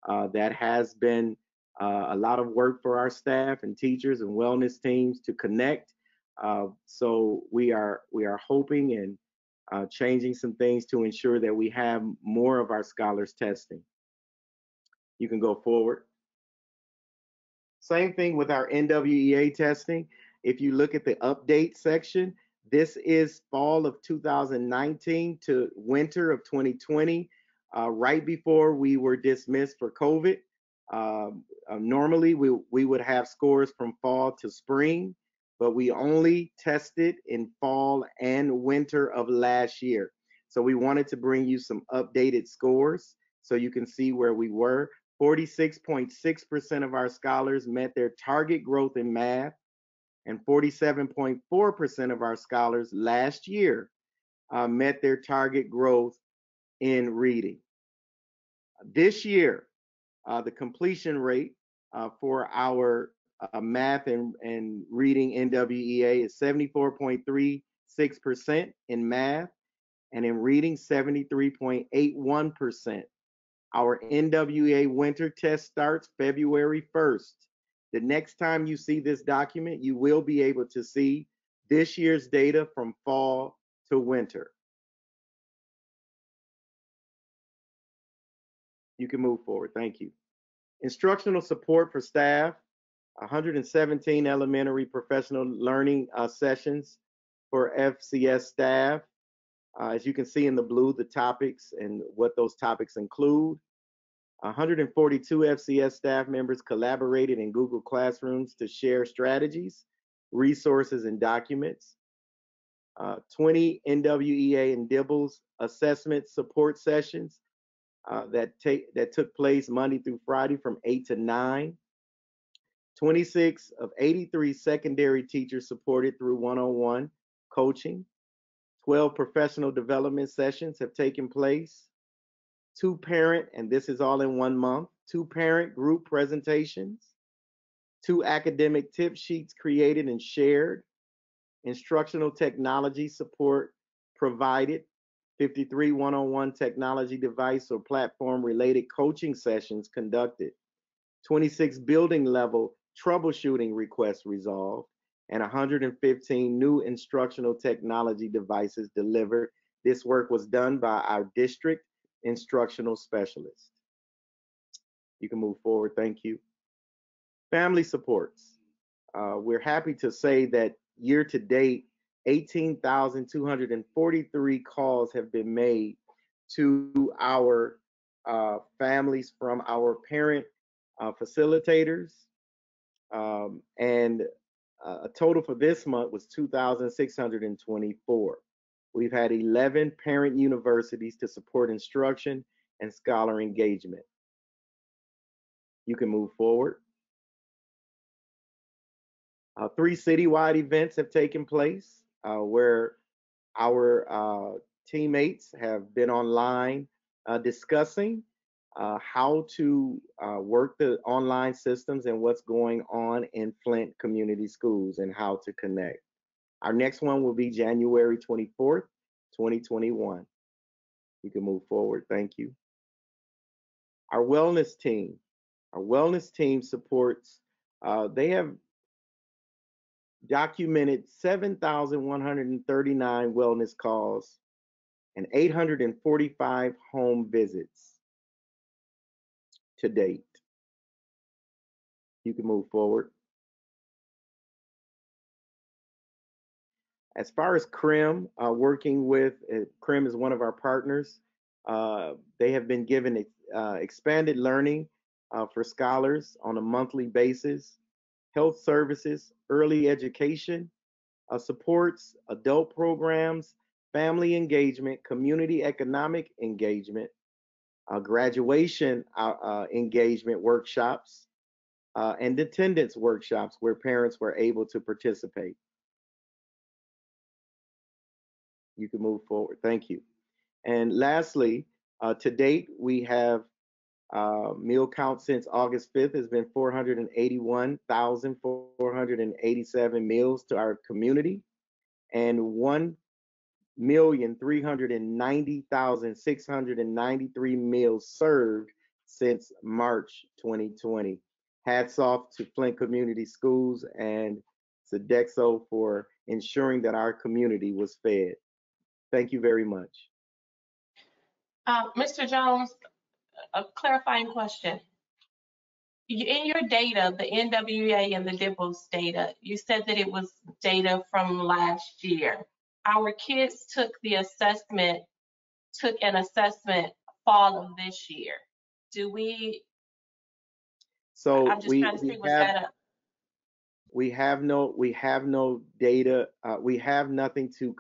That has been a lot of work for our staff and teachers and wellness teams to connect So we are hoping and changing some things to ensure that we have more of our scholars testing. You can go forward. Same thing with our NWEA testing. If you look at the update section, this is fall of 2019 to winter of 2020, right before we were dismissed for COVID. Normally, we would have scores from fall to spring, but we only tested in fall and winter of last year. So we wanted to bring you some updated scores so you can see where we were. 46.6% of our scholars met their target growth in math, and 47.4% of our scholars last year met their target growth in reading. This year, the completion rate for our math and reading NWEA is 74.36% in math, and in reading 73.81%. Our NWEA winter test starts February 1st. The next time you see this document, you will be able to see this year's data from fall to winter. You can move forward. Thank you. Instructional support for staff, 117 elementary professional learning sessions for FCS staff. As you can see in the blue, the topics and what those topics include. 142 FCS staff members collaborated in Google Classrooms to share strategies, resources, and documents. 20 NWEA and DIBELS assessment support sessions that took place Monday through Friday from 8 to 9. 26 of 83 secondary teachers supported through one-on-one coaching. 12 professional development sessions have taken place. 2 parent, and this is all in 1 month, 2 parent group presentations. 2 academic tip sheets created and shared. Instructional technology support provided. 53 one-on-one technology device or platform related coaching sessions conducted. 26 building level troubleshooting requests resolved, and 115 new instructional technology devices delivered. This work was done by our district instructional specialist. You can move forward. Thank you. Family supports. We're happy to say that year to date, 18,243 calls have been made to our families from our parent facilitators. And a total for this month was 2,624. We've had 11 parent universities to support instruction and scholar engagement. You can move forward. 3 citywide events have taken place where our teammates have been online discussing how to work the online systems and what's going on in Flint community schools and how to connect. Our next one will be January 24th, 2021. You can move forward. Thank you. Our wellness team. Our wellness team supports, they have documented 7,139 wellness calls and 845 home visits to date. You can move forward. As far as CRIM, working with, CRIM is one of our partners. They have been given expanded learning for scholars on a monthly basis, health services, early education, supports, adult programs, family engagement, community economic engagement, graduation engagement workshops, and attendance workshops where parents were able to participate. You can move forward. Thank you. And lastly, to date, we have meal count since August 5th has been 481,487 meals to our community, and 1,390,693 meals served since March 2020. Hats off to Flint Community Schools and Sodexo for ensuring that our community was fed. Thank you very much. Mr. Jones, a clarifying question. In your data, the NWA and the DIPPOS data, you said that it was data from last year. Our kids took an assessment fall of this year. Do we? So I'm just trying to see, was that a? We have no data. We have nothing to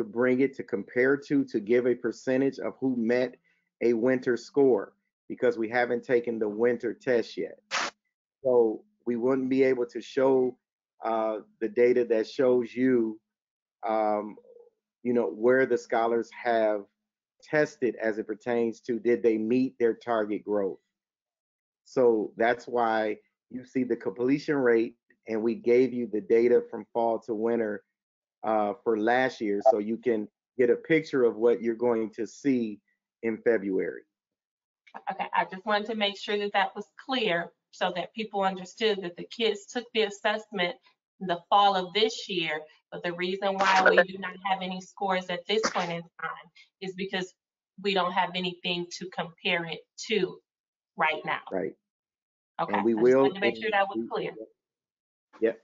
bring it to compare to give a percentage of who met a winter score, because we haven't taken the winter test yet. So we wouldn't be able to show the data that shows you, where the scholars have tested as it pertains to did they meet their target growth. So that's why you see the completion rate, and we gave you the data from fall to winter for last year, so you can get a picture of what you're going to see in February. Okay, I just wanted to make sure that that was clear so that people understood that the kids took the assessment in the fall of this year, but the reason why we do not have any scores at this point in time is because we don't have anything to compare it to right now. Right. Okay, And we I just will. wanted to make sure that was clear. Yep.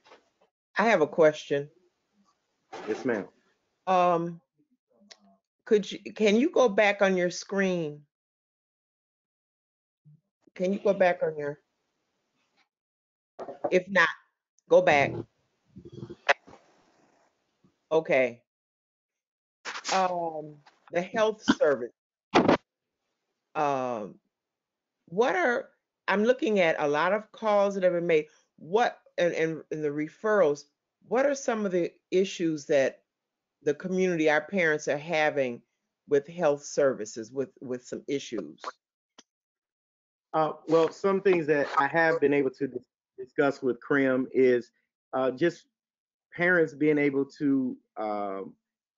I have a question. Yes, ma'am. Can you go back on your screen? Can you go back on your, if not, go back. Okay. The health service. I'm looking at a lot of calls that have been made. And the referrals, what are some of the issues that the community, our parents, are having with health services, with some issues? Well, some things that I have been able to discuss with CRIM is just parents being able to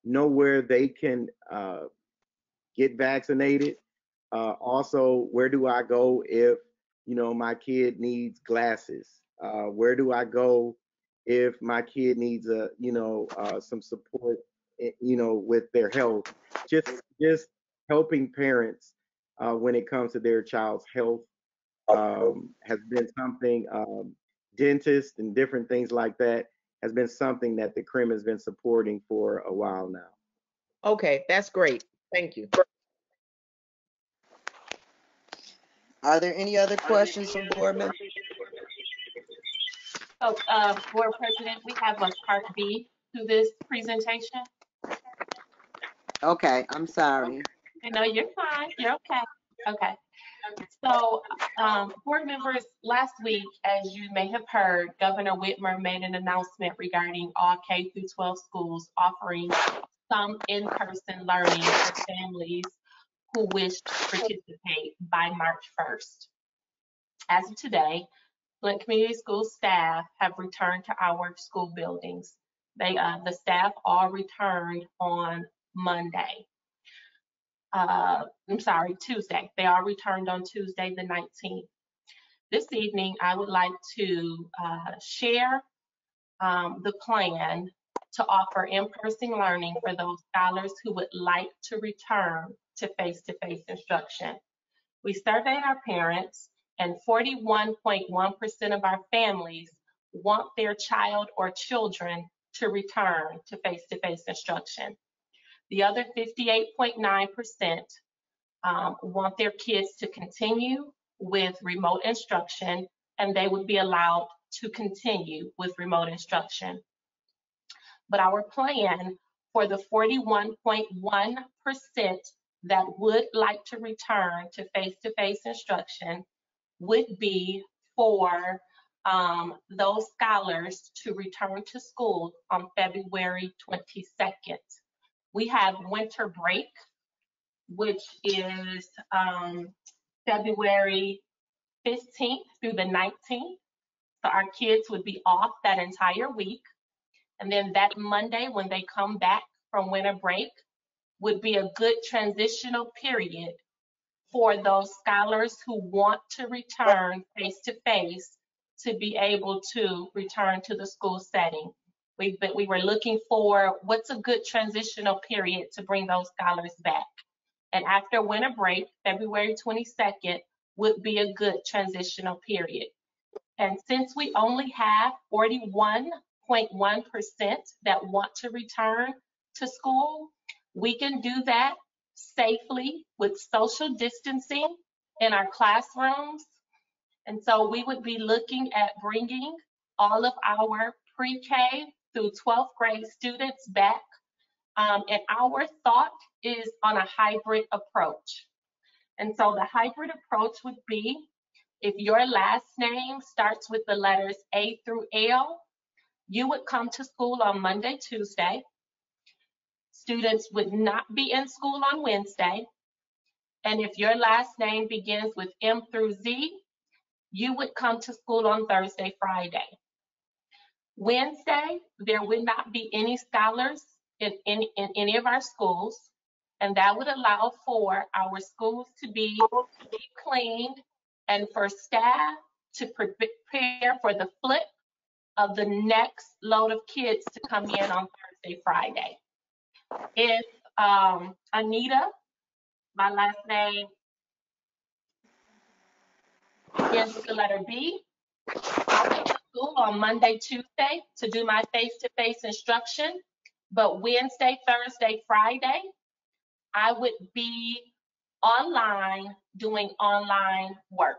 know where they can get vaccinated. Also, where do I go if my kid needs glasses? Where do I go if my kid needs some support with their health? Just helping parents when it comes to their child's health has been something. Dentists and different things like that has been something that the CRIM has been supporting for a while now. Okay, that's great. Thank you. Are there any other questions from board members? So, Board President, we have a part B to this presentation. Okay, I'm sorry. No, you're fine. You're okay. Okay. So, board members, last week, as you may have heard, Governor Whitmer made an announcement regarding all K through 12 schools offering some in-person learning for families who wish to participate by March 1st. As of today, Flint Community School staff have returned to our school buildings. The staff all returned on Monday. Tuesday. They all returned on Tuesday, the 19th. This evening, I would like to share the plan to offer in-person learning for those scholars who would like to return to face-to-face instruction. We surveyed our parents, and 41.1% of our families want their child or children to return to face-to-face instruction. The other 58.9% want their kids to continue with remote instruction, and they would be allowed to continue with remote instruction. But our plan for the 41.1% that would like to return to face-to-face instruction would be for those scholars to return to school on February 22nd. We have winter break, which is February 15th through the 19th. So our kids would be off that entire week. And then that Monday, when they come back from winter break, would be a good transitional period for those scholars who want to return face-to-face to be able to return to the school setting. We were looking for what's a good transitional period to bring those scholars back. And after winter break, February 22nd would be a good transitional period. And since we only have 41.1% that want to return to school, we can do that safely with social distancing in our classrooms. And so we would be looking at bringing all of our pre-K through 12th grade students back. And our thought is on a hybrid approach. And so the hybrid approach would be, if your last name starts with the letters A through L, you would come to school on Monday, Tuesday. Students would not be in school on Wednesday. And if your last name begins with M through Z, you would come to school on Thursday, Friday. Wednesday, there would not be any scholars in any of our schools, and that would allow for our schools to be cleaned and for staff to prepare for the flip of the next load of kids to come in on Thursday, Friday. If Anita, my last name begins with the letter B, I'll be in school on Monday, Tuesday to do my face-to-face instruction, but Wednesday, Thursday, Friday, I would be online doing online work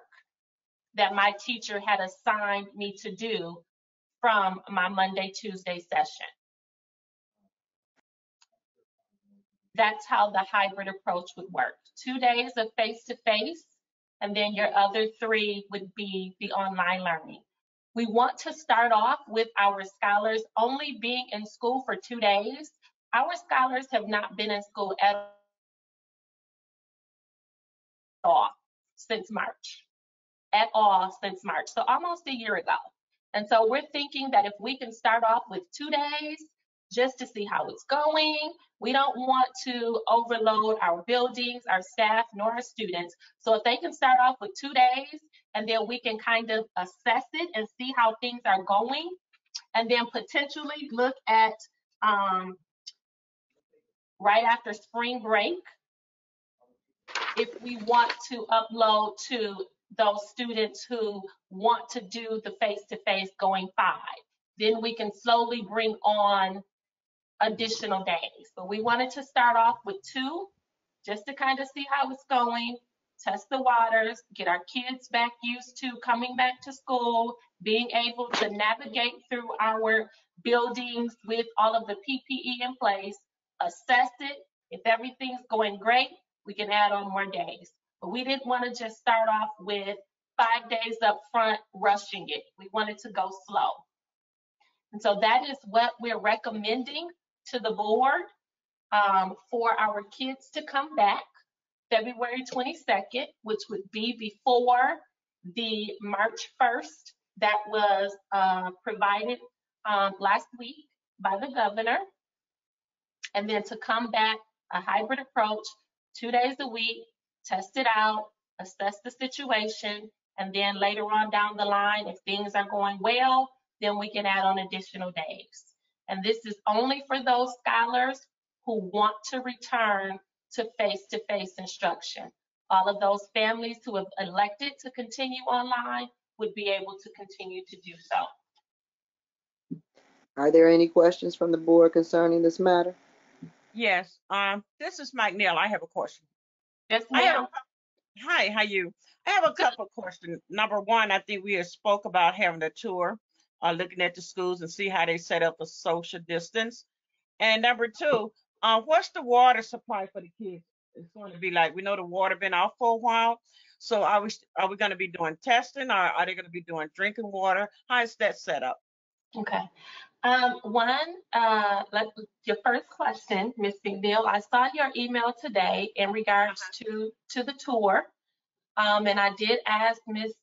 that my teacher had assigned me to do from my Monday, Tuesday session. That's how the hybrid approach would work. 2 days of face-to-face, and then your other 3 would be the online learning. We want to start off with our scholars only being in school for 2 days. Our scholars have not been in school at all since March. So almost a year ago. And so we're thinking that if we can start off with 2 days just to see how it's going, we don't want to overload our buildings, our staff, nor our students. So if they can start off with 2 days, and then we can kind of assess it and see how things are going, and then potentially look at right after spring break, if we want to upload to those students who want to do the face-to-face going 5. Then we can slowly bring on additional days. But we wanted to start off with 2, just to kind of see how it's going, test the waters, get our kids back used to coming back to school, being able to navigate through our buildings with all of the PPE in place, assess it. If everything's going great, we can add on more days. But we didn't want to just start off with 5 days up front rushing it. We wanted to go slow. And so that is what we're recommending to the board for our kids to come back February 22nd, which would be before the March 1st that was provided last week by the governor. And then to come back a hybrid approach, 2 days a week, test it out, assess the situation, and then later on down the line, if things are going well, then we can add on additional days. And this is only for those scholars who want to return to face-to-face instruction. All of those families who have elected to continue online would be able to continue to do so. Are there any questions from the board concerning this matter? Yes, this is Mike Neal. I have a question. Yes, ma'am. Hi, how you? I have a couple of questions. Number one, I think we had spoke about having a tour, looking at the schools and see how they set up a social distance. And number two, what's the water supply for the kids? It's going to be like, we know the water been off for a while. So are we going to be doing testing, or are they going to be doing drinking water? How is that set up? Okay. Your first question, Ms. McNeil, I saw your email today in regards to the tour. And I did ask Ms.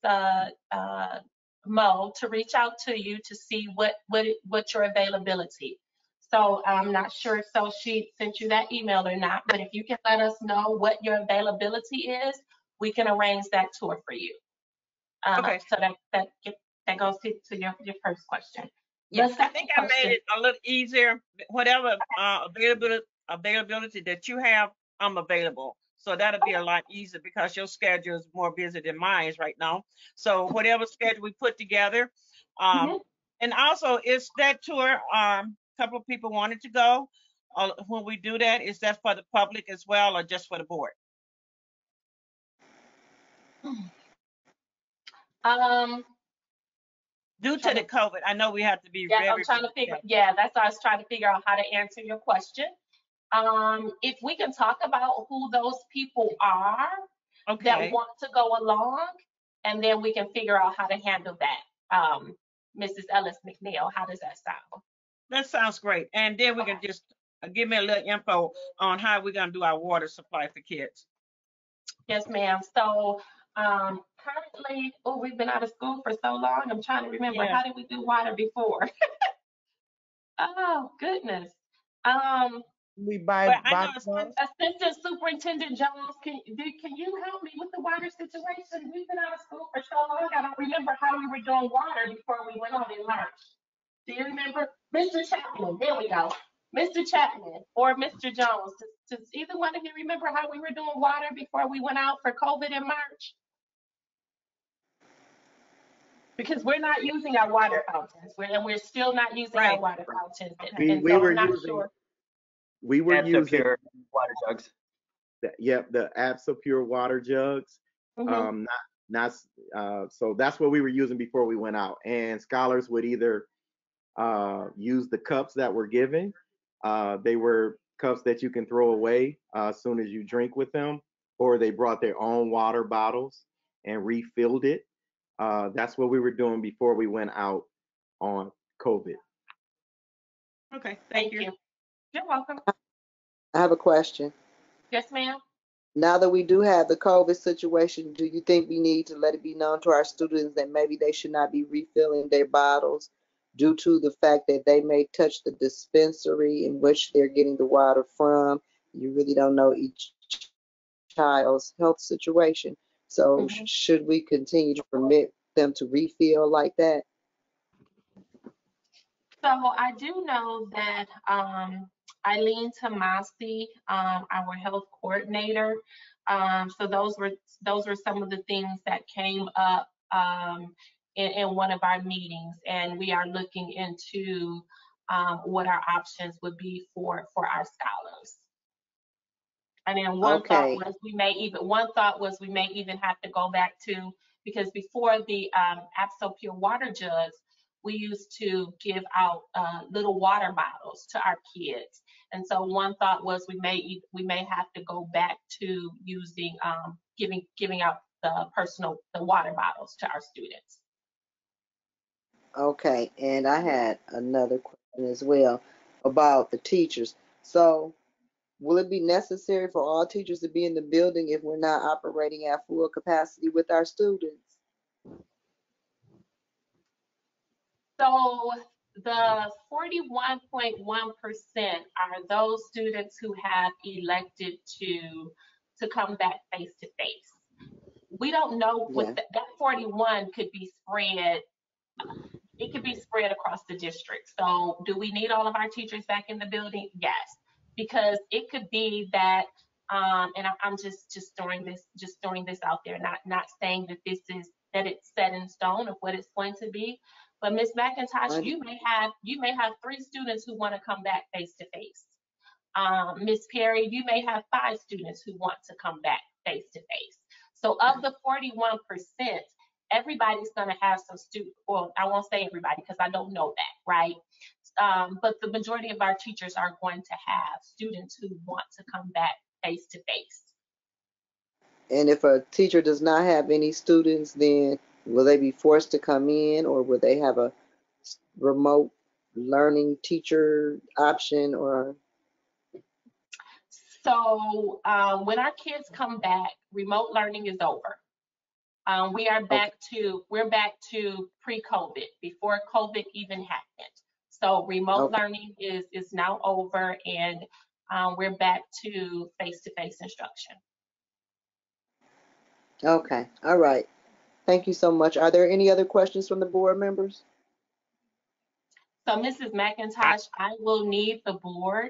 Mo to reach out to you to see what your availability. So I'm not sure if she sent you that email or not, but if you can let us know what your availability is, we can arrange that tour for you. Okay. So that goes to your first question. Yeah, The I second think I made question, it a little easier. Whatever availability that you have, I'm available. So that'll be a lot easier because your schedule is more busy than mine right now. So whatever schedule we put together, mhm. and also is that tour. A couple of people wanted to go. When we do that, is that for the public as well, or just for the board? um, Due to trying the to, COVID, I know we have to be yeah, I'm very, trying very to figure, careful. yeah, that's why I was trying to figure out how to answer your question. If we can talk about who those people are that Okay, want to go along, and then we can figure out how to handle that. Mrs. Ellis McNeil, how does that sound? that sounds great. And then we Okay. can just give me a little info on how we're gonna do our water supply for kids. Yes, ma'am. So currently, oh, we've been out of school for so long. I'm trying to remember, Yeah. how did we do water before? Oh, goodness. Um, We buy But I know bottled it's water. Assistant Superintendent Jones, can you help me with the water situation? We've been out of school for so long, I don't remember how we were doing water before we went on in March. Do you remember? Mr. Chapman, there we go. Mr. Chapman or Mr. Jones, does either one of you remember how we were doing water before we went out for COVID in March? Because we're not using our water fountains, we're still not using our right. water fountains, Okay. and We so were I'm not using, sure. we were That's a using, pure water jugs. yep, the Pure water jugs. Mhm. So that's what we were using before we went out. And scholars would either use the cups that were given. They were cups that you can throw away as soon as you drink with them, or they brought their own water bottles and refilled it. That's what we were doing before we went out on COVID. Okay. Thank Thank you. you. You're welcome. I have a question. Yes, ma'am. Now that we do have the COVID situation, do you think we need to let it be known to our students that maybe they should not be refilling their bottles due to the fact that they may touch the dispensary in which they're getting the water from? You really don't know each child's health situation. So Mhm. should we continue to permit them to refill like that? So I do know that Eileen Tomasi, our health coordinator, so those were some of the things that came up in one of our meetings, and we are looking into what our options would be for our scholars. And then Okay. one thought was we may even have to go back to, because before the Pure water jugs, we used to give out little water bottles to our kids. And so one thought was we may have to go back to using giving out the water bottles to our students. Okay. And I had another question as well about the teachers. So will it be necessary for all teachers to be in the building if we're not operating at full capacity with our students? So the 41.1% are those students who have elected to come back face to face. We don't know Yeah. that 41 could be spread. It could be spread across the district. So do we need all of our teachers back in the building? Yes, because it could be that, and I'm just throwing this out there, not saying that that it's set in stone of what it's going to be. But Ms. McIntosh, you may have 3 students who want to come back face to face. Ms. Perry, you may have 5 students who want to come back face to face. So of the 41%, everybody's going to have some students, well, I won't say everybody because I don't know that, right? But the majority of our teachers are going to have students who want to come back face to face. And if a teacher does not have any students, then will they be forced to come in, or will they have a remote learning teacher option? Or So when our kids come back, remote learning is over. We're okay, back to pre-COVID, before COVID even happened. So remote okay, learning is now over, and we're back to face-to-face instruction. okay, all right. Thank you so much. Are there any other questions from the board members? So Mrs. McIntosh, I will need the board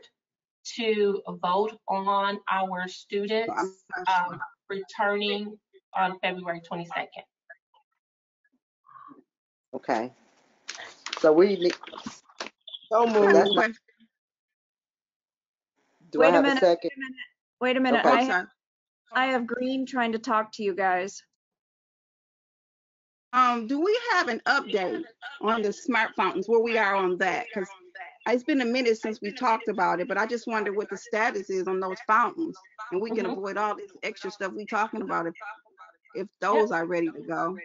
to vote on our So students I'm not sure. returning on February 22nd. Okay. So we need, So I have a that's moved. not, question. do I Wait a have a minute, second? wait a minute. Okay. I'm sorry. I have Green trying to talk to you guys. Do we have an update on the smart fountains, where we are on that? Because it's been a minute since we talked about it, but I just wonder what the status is on those fountains. And we can Mhm. avoid all this extra stuff we talking about if Yep. those are ready to go.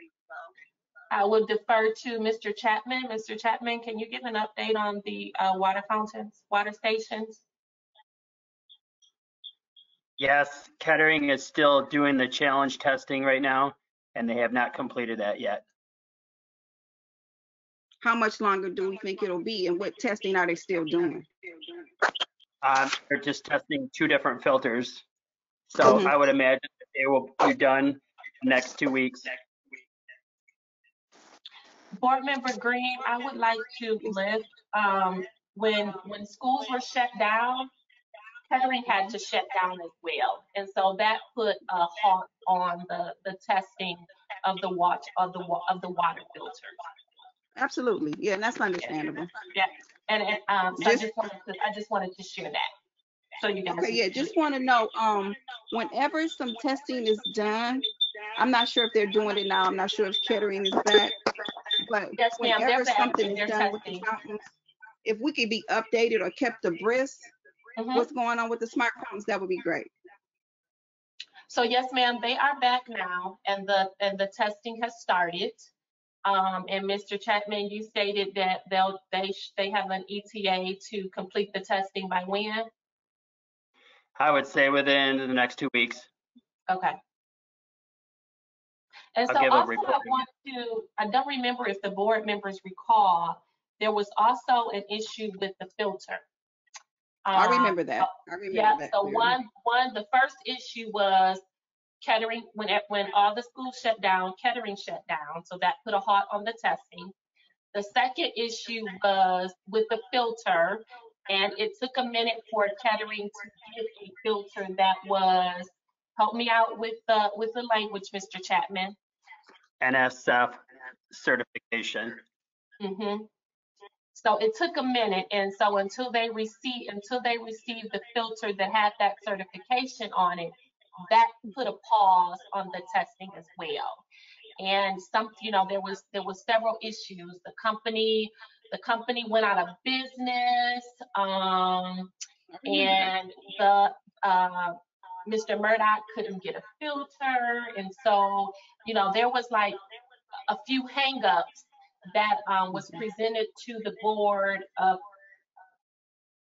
I will defer to Mr. Chapman. Mr. Chapman, can you give an update on the water fountains, water stations? Yes, Kettering is still doing the challenge testing right now, and they have not completed that yet. How much longer do we think it'll be, and what testing are they still doing? They're just testing 2 different filters. So Mhm. I would imagine that they will be done next 2 weeks. Board Member Green, I would like to lift, when schools were shut down, Kettering had to shut down as well. And so that put a halt on the testing of the water filters. Absolutely. Yeah, and that's understandable. Yeah. And so Just I just wanted to share that. So you guys. okay, yeah, just want to know, whenever some testing is done, I'm not sure if they're doing it now, I'm not sure if Kettering is back, but Yes, ma'am, they're whenever back something and is they're done with the testing. fountains, if we could be updated or kept abreast what's going on with the smart fountains, that would be great. So yes, ma'am, they are back now, and the testing has started. And Mr. Chapman, you stated that they have an ETA to complete the testing by when? I would say within the next 2 weeks. Okay. And I'll so give a also report. I don't remember if the board members recall, there was also an issue with the filter. I remember that. Yeah, so Clearly. the first issue was Kettering, when all the schools shut down, Kettering shut down, so that put a halt on the testing. The second issue was with the filter, and it took a minute for Kettering to get a filter that was, help me out with the language, Mr. Chapman. NSF certification. Mm-hmm. So it took a minute, and so until they received the filter that had that certification on it, that put a pause on the testing as well. And there was several issues. The company went out of business, and Mr. Murdoch couldn't get a filter, and so there was like a few hangups that was presented to the board a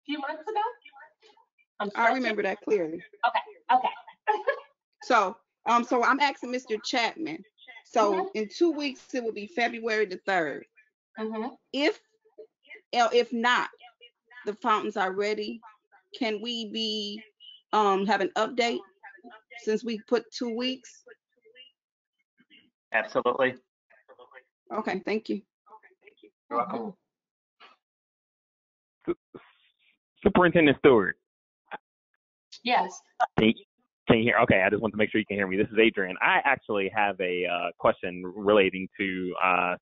few months ago. I remember that clearly. Okay. So I'm asking Mr. Chapman. So in 2 weeks it will be February the 3rd. If not, the fountains are ready. Can we be have an update since we put 2 weeks? Absolutely. Okay, thank you. You're welcome. Superintendent Stewart. Yes. Can you hear? Okay, I just want to make sure you can hear me. This is Adrian. I actually have a question relating to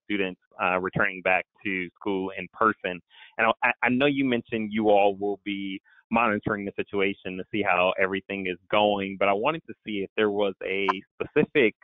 students returning back to school in person. And I know you mentioned you all will be monitoring the situation to see how everything is going, but I wanted to see if there was a specific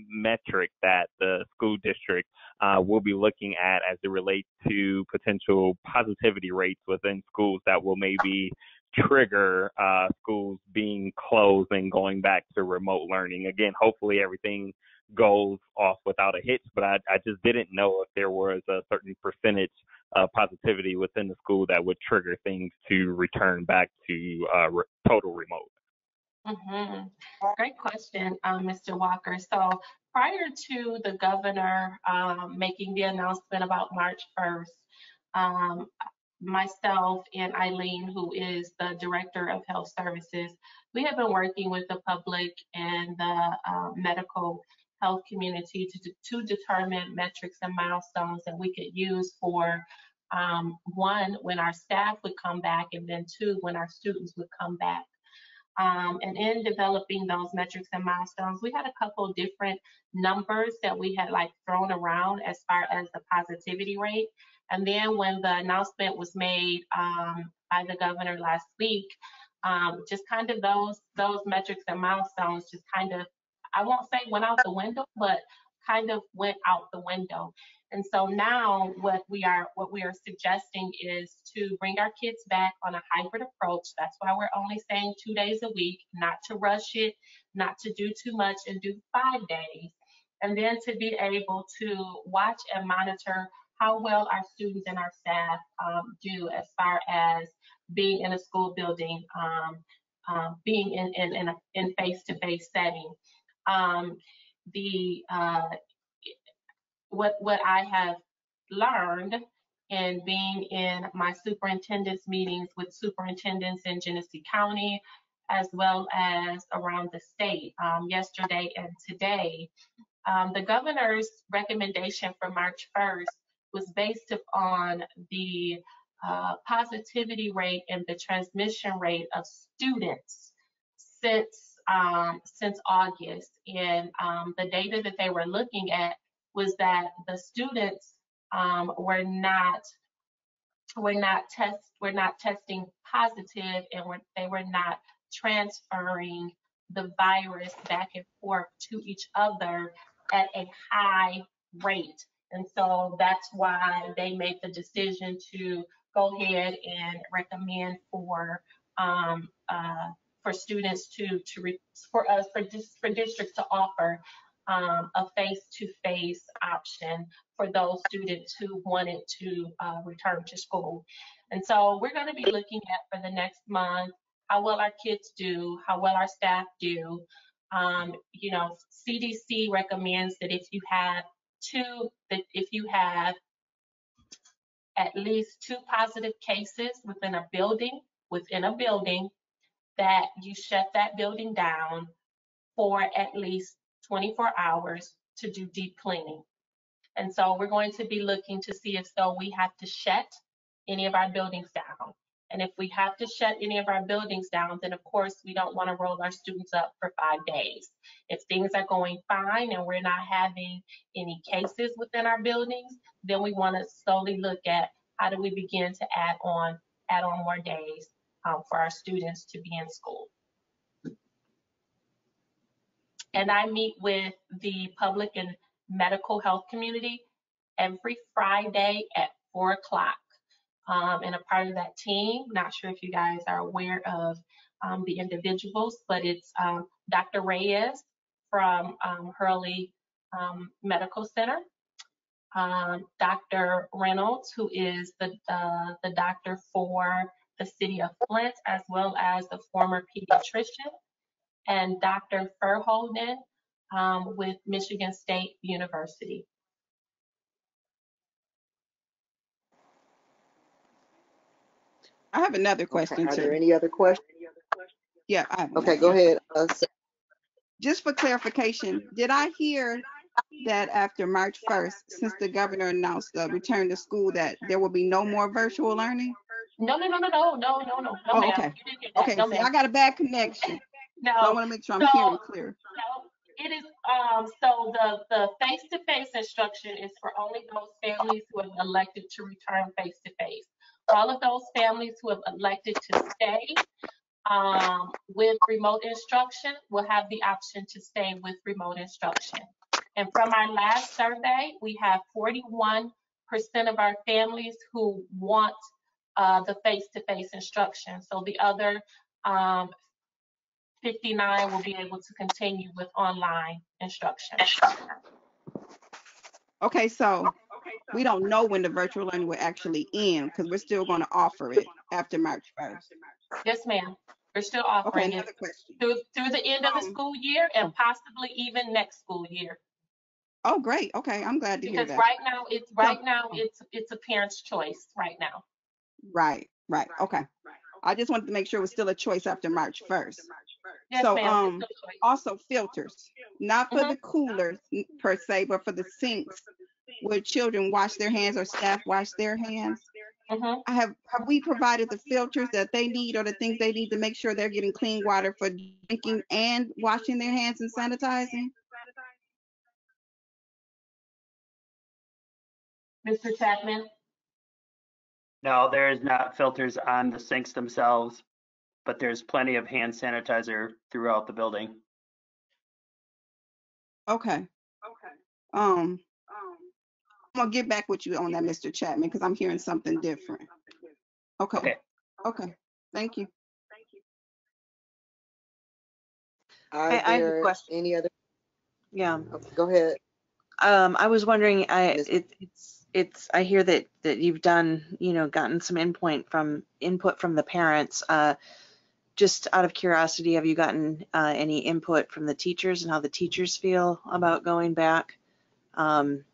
metric that the school district will be looking at as it relates to potential positivity rates within schools that will maybe trigger schools being closed and going back to remote learning. Again, hopefully everything goes off without a hitch, but I just didn't know if there was a certain percentage of positivity within the school that would trigger things to return back to total remote. Great question, Mr. Walker. So prior to the governor making the announcement about March 1st, myself and Eileen, who is the Director of Health Services, we have been working with the public and the medical health community to determine metrics and milestones that we could use for one, when our staff would come back, and then two, when our students would come back. And in developing those metrics and milestones, we had a couple different numbers that we had like thrown around as far as the positivity rate. And then when the announcement was made by the governor last week, just kind of those metrics and milestones just kind of, I won't say went out the window, but kind of went out the window. And so now what we are suggesting is to bring our kids back on a hybrid approach. That's why we're only saying 2 days a week, not to rush it, not to do too much, and do 5 days. And then to be able to watch and monitor how well our students and our staff do as far as being in a school building, being in face-to-face setting. What I have learned in being in my superintendent's meetings with superintendents in Genesee County, as well as around the state yesterday and today, the governor's recommendation for March 1st was based upon the positivity rate and the transmission rate of students since August. And the data that they were looking at was that the students were not testing positive, and they were not transferring the virus back and forth to each other at a high rate. And so that's why they made the decision to go ahead and recommend for students for districts to offer a face-to-face option for those students who wanted to return to school. And so we're going to be looking at for the next month how well our kids do, how well our staff do. CDC recommends that if you have at least 2 positive cases within a building, that you shut that building down for at least 24 hours to do deep cleaning. And so we're going to be looking to see if we have to shut any of our buildings down. And if we have to shut any of our buildings down, then of course we don't want to roll our students up for 5 days. If things are going fine and we're not having any cases within our buildings, then we want to slowly look at how do we begin to add on more days for our students to be in school. And I meet with the public and medical health community every Friday at 4 o'clock. And a part of that team, not sure if you guys are aware of the individuals, but it's Dr. Reyes from Hurley Medical Center, Dr. Reynolds, who is the doctor for the city of Flint, as well as the former pediatrician, and Dr. Verhoeven with Michigan State University. I have another question Are too. there any other questions? Yeah. Okay, go ahead. Just for clarification, did I hear that after March 1st, since the governor announced the return to school, that there will be no more virtual learning? No, Oh, ma'am. okay. You didn't get that. Okay. No, See, ma'am. I got a bad connection. No. So I want to make sure I'm hearing clear. No, it is, so the face-to-face instruction is for only those families who have elected to return face-to-face. All of those families who have elected to stay with remote instruction will have the option to stay with remote instruction. And from our last survey, we have 41% of our families who want the face-to-face instruction. So the other 59 will be able to continue with online instruction. Okay, so we don't know when the virtual learning will actually end because we're still going to offer it after March 1st. Yes, ma'am. We're still offering it through the end of the school year and possibly even next school year. Oh, great. Okay, I'm glad to hear that. Because right now it's a parent's choice right now. Right. Okay. I just wanted to make sure it was still a choice after March 1st. Yes, So ma'am. also filters, not for the coolers per se, but for the sinks. Would children wash their hands or staff wash their hands? Have we provided the filters that they need or the things they need to make sure they're getting clean water for drinking and washing their hands and sanitizing? Mr. Chapman? No, there is not filters on the sinks themselves, but there's plenty of hand sanitizer throughout the building. Okay. I'm gonna get back with you on that, Mr. Chapman, because I'm hearing something different. Okay. Okay. Thank you. Are I have a there question. any other? Yeah. Okay, go ahead. I was wondering, I hear that you've done, gotten some input from the parents. Just out of curiosity, have you gotten any input from the teachers and how the teachers feel about going back, and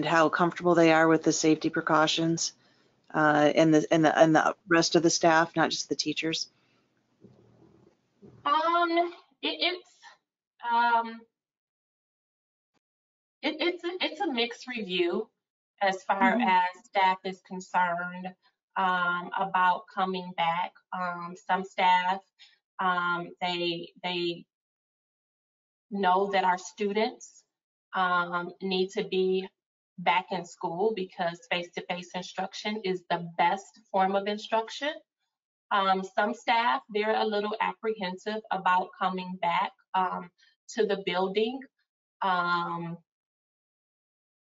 how comfortable they are with the safety precautions, and the rest of the staff, not just the teachers? It's a mixed review as far as staff is concerned about coming back. Some staff, they know that our students need to be back in school because face-to-face instruction is the best form of instruction. Some staff, they're a little apprehensive about coming back to the building.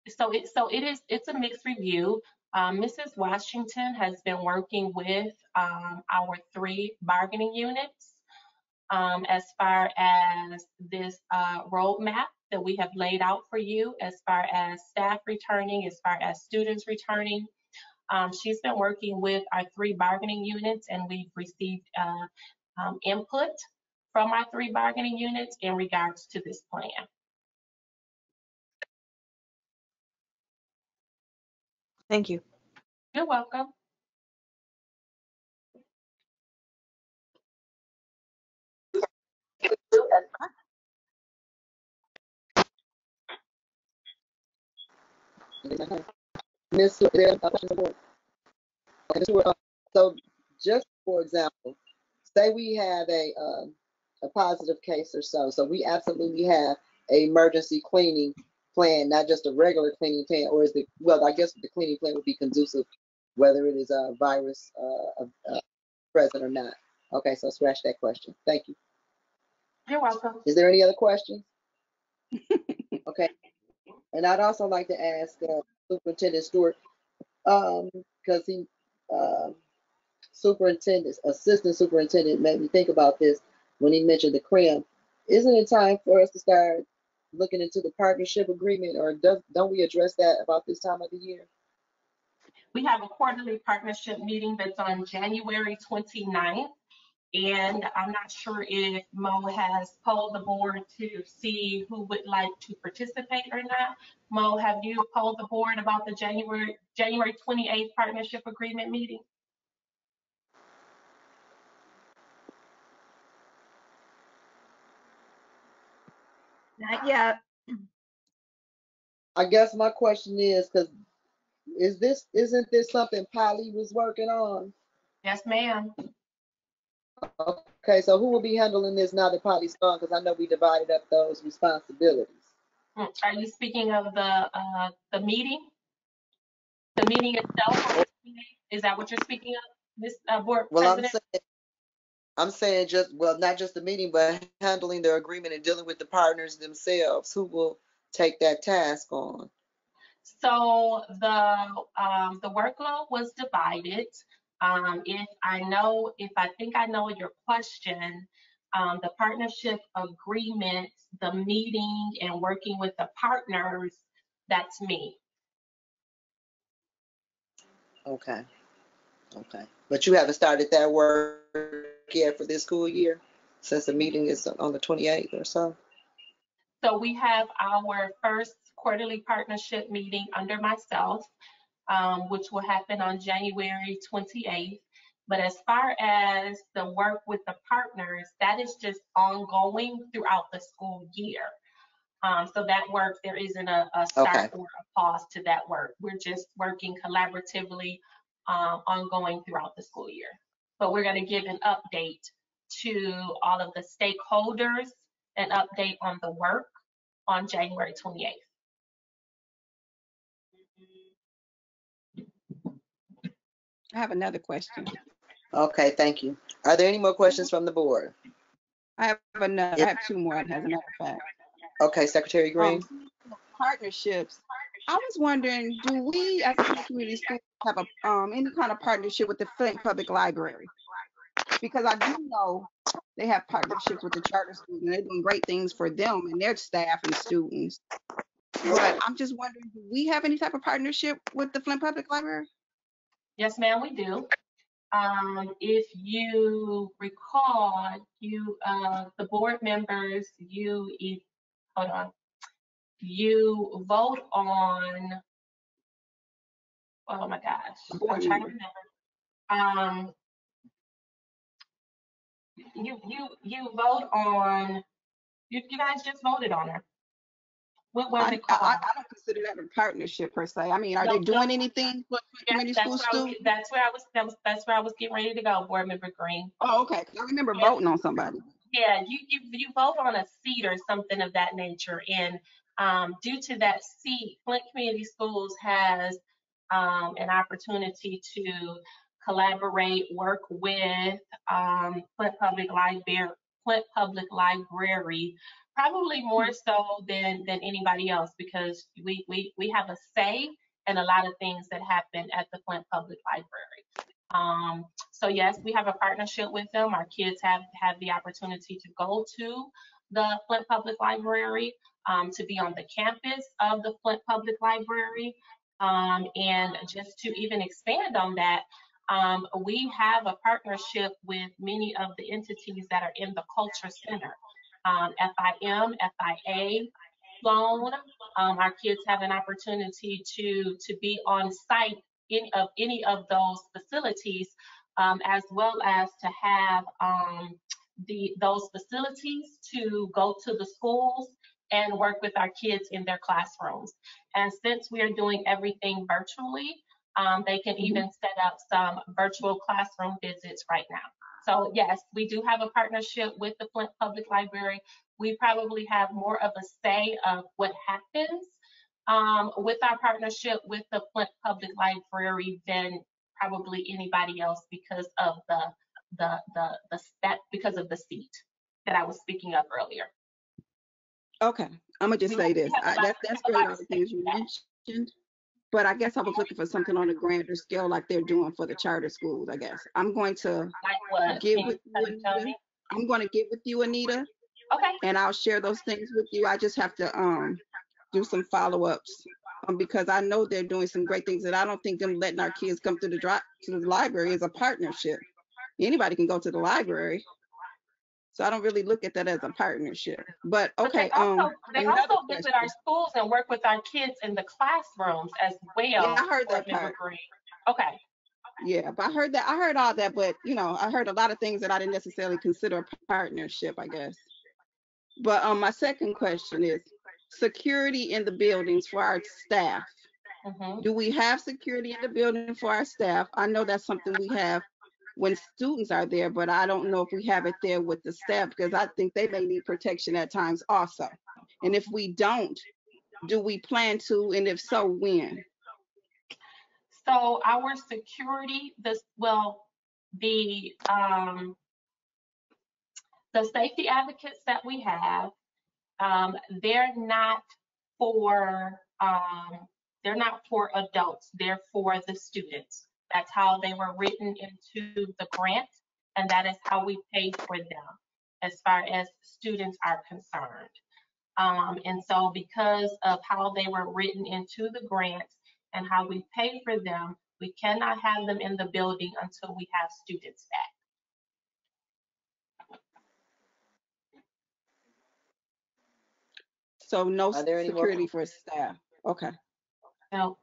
So it's a mixed review. Mrs. Washington has been working with our 3 bargaining units as far as this roadmap that we have laid out for you, as far as staff returning, as far as students returning. She's been working with our 3 bargaining units, and we've received input from our 3 bargaining units in regards to this plan. Thank you. You're welcome. Miss, so just for example, say we have a positive case or so we absolutely have an emergency cleaning plan, not just a regular cleaning plan, or is the, well, I guess the cleaning plan would be conducive whether it is a virus present or not. Okay, so scratch that question. Thank you. You're welcome. Is there any other questions? Okay, and I'd also like to ask Superintendent Stewart, because he assistant superintendent made me think about this when he mentioned the CRIM. Isn't it time for us to start looking into the partnership agreement, or don't we address that about this time of the year? We have a quarterly partnership meeting that's on January 29th, and I'm not sure if Mo has polled the board to see who would like to participate or not. Mo, have you polled the board about the January 28th partnership agreement meeting? Not yet. I guess my question is, because isn't this something Polly was working on? Yes, ma'am. Okay, so who will be handling this now that Polly's gone? Because I know we divided up those responsibilities. Are you speaking of the meeting? The meeting itself? Is that what you're speaking of, Ms. Board President? I'm saying just, well, not just the meeting, but handling the agreement and dealing with the partners themselves. Who will take that task on? So the workload was divided. If I think I know your question, the partnership agreement, the meeting and working with the partners, that's me. Okay. But you haven't started that work yet for this school year, since the meeting is on the 28th or so? So we have our first quarterly partnership meeting under myself, which will happen on January 28th. But as far as the work with the partners, that is just ongoing throughout the school year. So that work, there isn't a start or a pause to that work. We're just working collaboratively, ongoing throughout the school year. But we're going to give an update to all of the stakeholders, an update on the work on January 28th. I have another question. Okay, thank you. Are there any more questions from the board? I have another. I have two more, as a matter of fact. Okay, Secretary Green. Partnerships. I was wondering, do we as a Flint community school have a any kind of partnership with the Flint Public Library? Because I do know they have partnerships with the charter schools, and they're doing great things for them and their staff and students. But I'm just wondering, do we have any type of partnership with the Flint Public Library? Yes, ma'am, we do. If you recall, the board members, hold on, you vote on, oh my gosh, I'm trying to remember. You vote on, you guys just voted on her. What was it called? I don't consider that a partnership per se. I mean, are they doing anything for community school students? That's where I was getting ready to go, Board Member Green. Oh, okay. I remember voting on somebody. Yeah, you vote on a seat or something of that nature, and due to that seat, Flint Community Schools has an opportunity to collaborate, work with Flint Public Library, probably more so than anybody else, because we have a say in a lot of things that happen at the Flint Public Library. So yes, we have a partnership with them. Our kids have the opportunity to go to the Flint Public Library, to be on the campus of the Flint Public Library. And just to even expand on that, we have a partnership with many of the entities that are in the Culture Center. FIM, FIA, Sloan. Our kids have an opportunity to be on site in any of those facilities, as well as to have those facilities to go to the schools and work with our kids in their classrooms. And since we are doing everything virtually, they can even set up some virtual classroom visits right now. So yes, we do have a partnership with the Flint Public Library. We probably have more of a say of what happens with our partnership with the Flint Public Library than probably anybody else, because of because of the seat that I was speaking of earlier. Okay, I'm gonna just say this. That's great, all the things you mentioned, but I guess I was looking for something on a grander scale, like they're doing for the charter schools. I guess I'm going to get with you, Anita. I'm going to get with you, Anita. Okay. And I'll share those things with you. I just have to do some follow-ups because I know they're doing some great things, and I don't think them letting our kids come to the library is a partnership. Anybody can go to the library. So I don't really look at that as a partnership. But okay. They also visit our schools and work with our kids in the classrooms as well. Yeah, I heard that part. Okay. Yeah, but I heard all that, but I heard a lot of things that I didn't necessarily consider a partnership, I guess. But my second question is security in the buildings for our staff. Do we have security in the building for our staff? I know that's something we have when students are there, but I don't know if we have it there with the staff, because I think they may need protection at times also. And if we don't, do we plan to, and if so, when? So our security, the safety advocates that we have, they're not for adults, they're for the students. That's how they were written into the grant, and that is how we pay for them as far as students are concerned. And so because of how they were written into the grants and how we pay for them, we cannot have them in the building until we have students back. So no security for staff. Okay. No.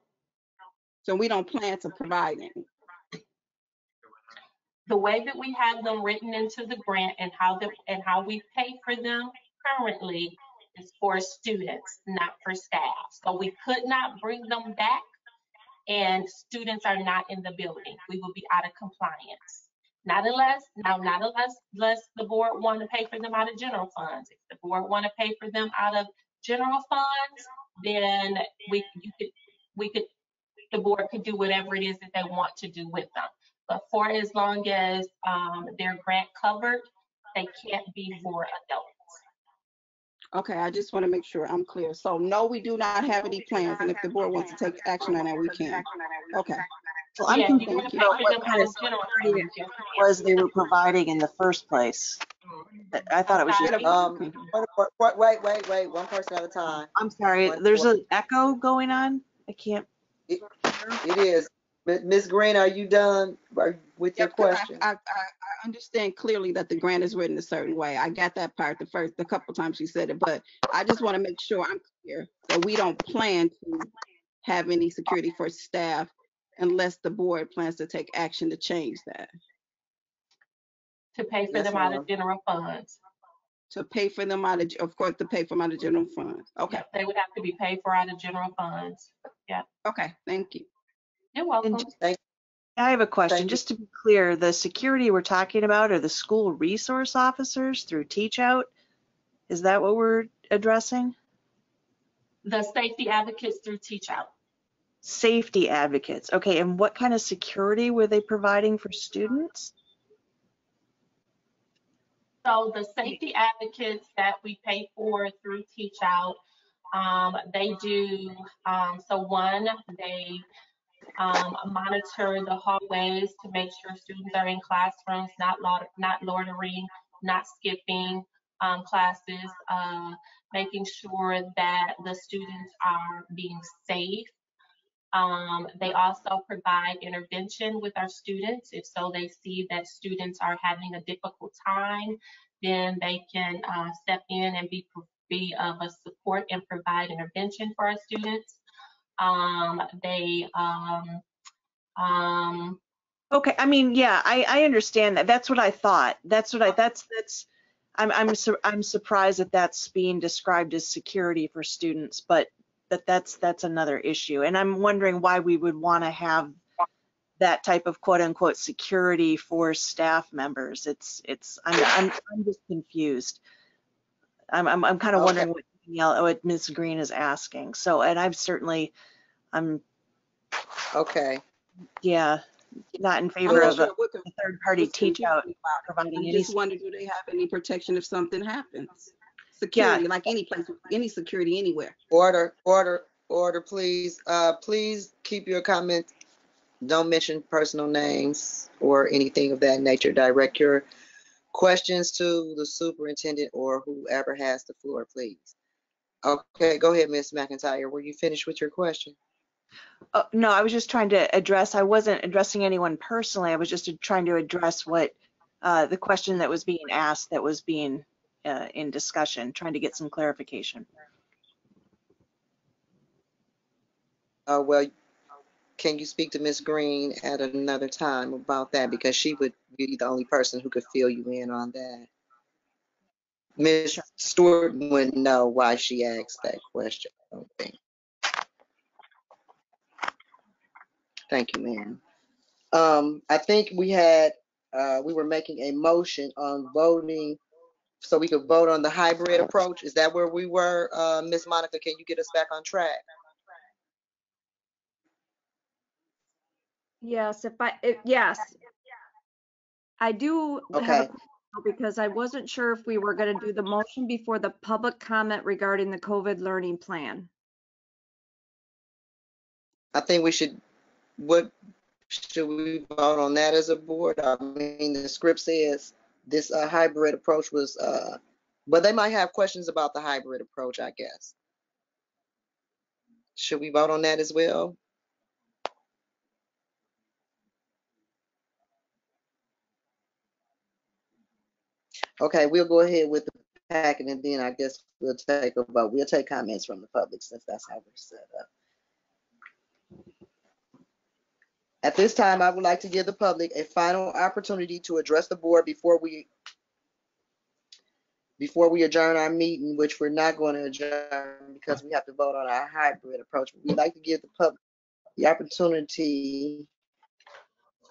So we don't plan to provide any. The way that we have them written into the grant and how we pay for them currently, is for students, not for staff. So we could not bring them back and students are not in the building. We will be out of compliance. Not unless the board want to pay for them out of general funds. If the board want to pay for them out of general funds, then the board could do whatever it is that they want to do with them. But for as long as they're grant covered, they can't be for adults. Okay, I just want to make sure I'm clear. So no, we do not have any plans, and if the board wants to take action on that, we can. Okay. Well, I'm Yeah, you confused want to pay about for what them kind out of of general security funds. Yes, it ma'am. was they were providing in the first place. I thought it was just. Wait, one person at a time. I'm sorry, there's an echo going on. I can't. It is. Ms. Green, are you done with your question? I understand clearly that the grant is written a certain way. I got that part the couple times you said it, but I just want to make sure I'm clear that we don't plan to have any security for staff unless the board plans to take action to change that. To pay for them out of general funds. To pay for them of course, to pay for them out of general funds. Okay. Yep, they would have to be paid for out of general funds. Yeah. Okay, thank you. You're welcome. I have a question. Just to be clear, the security we're talking about are the school resource officers through Teach Out. Is that what we're addressing? The safety advocates through Teach Out. Safety advocates. Okay, and what kind of security were they providing for students? So the safety advocates that we pay for through Teach Out, they do, they monitor the hallways to make sure students are in classrooms, not loitering, not skipping classes, making sure that the students are being safe. They also provide intervention with our students. If so they see that students are having a difficult time, then they can step in and be of a support and provide intervention for our students. Okay, I mean, yeah, I understand that. That's what I thought. I'm surprised that that's being described as security for students, but that's another issue. And I'm wondering why we would want to have that type of quote unquote security for staff members. I'm just confused. I'm kind of wondering what Ms. Green is asking. So, and yeah, not in favor of a third party Teach Out providing I any. just wonder, do they have any protection if something happens? Security, like any place, any security anywhere. Order, please. Please keep your comment. Don't mention personal names or anything of that nature. Direct your questions to the superintendent or whoever has the floor, please. Okay, go ahead, Ms. McIntyre. Were you finished with your question? No, I was just trying to address, I wasn't addressing anyone personally. I was just trying to address what the question that was being asked, that was being in discussion, trying to get some clarification. Well, can you speak to Ms. Green at another time about that? Because she would be the only person who could fill you in on that. Ms. Stewart wouldn't know why she asked that question, I don't think. Thank you, ma'am. I think we were making a motion on voting so we could vote on the hybrid approach. Is that where we were? Ms. Monica, can you get us back on track? Yes, yes. I do have a question because I wasn't sure if we were going to do the motion before the public comment regarding the COVID learning plan. I think we should, should we vote on that as a board? I mean, the script says this hybrid approach was, but they might have questions about the hybrid approach, I guess. Should we vote on that as well? Okay, we'll go ahead with the packet and then I guess we'll take a vote. We'll take comments from the public since that's how we're set up. At this time, I would like to give the public a final opportunity to address the board before we before we adjourn our meeting, which we're not going to adjourn because we have to vote on our hybrid approach, we'd like to give the public the opportunity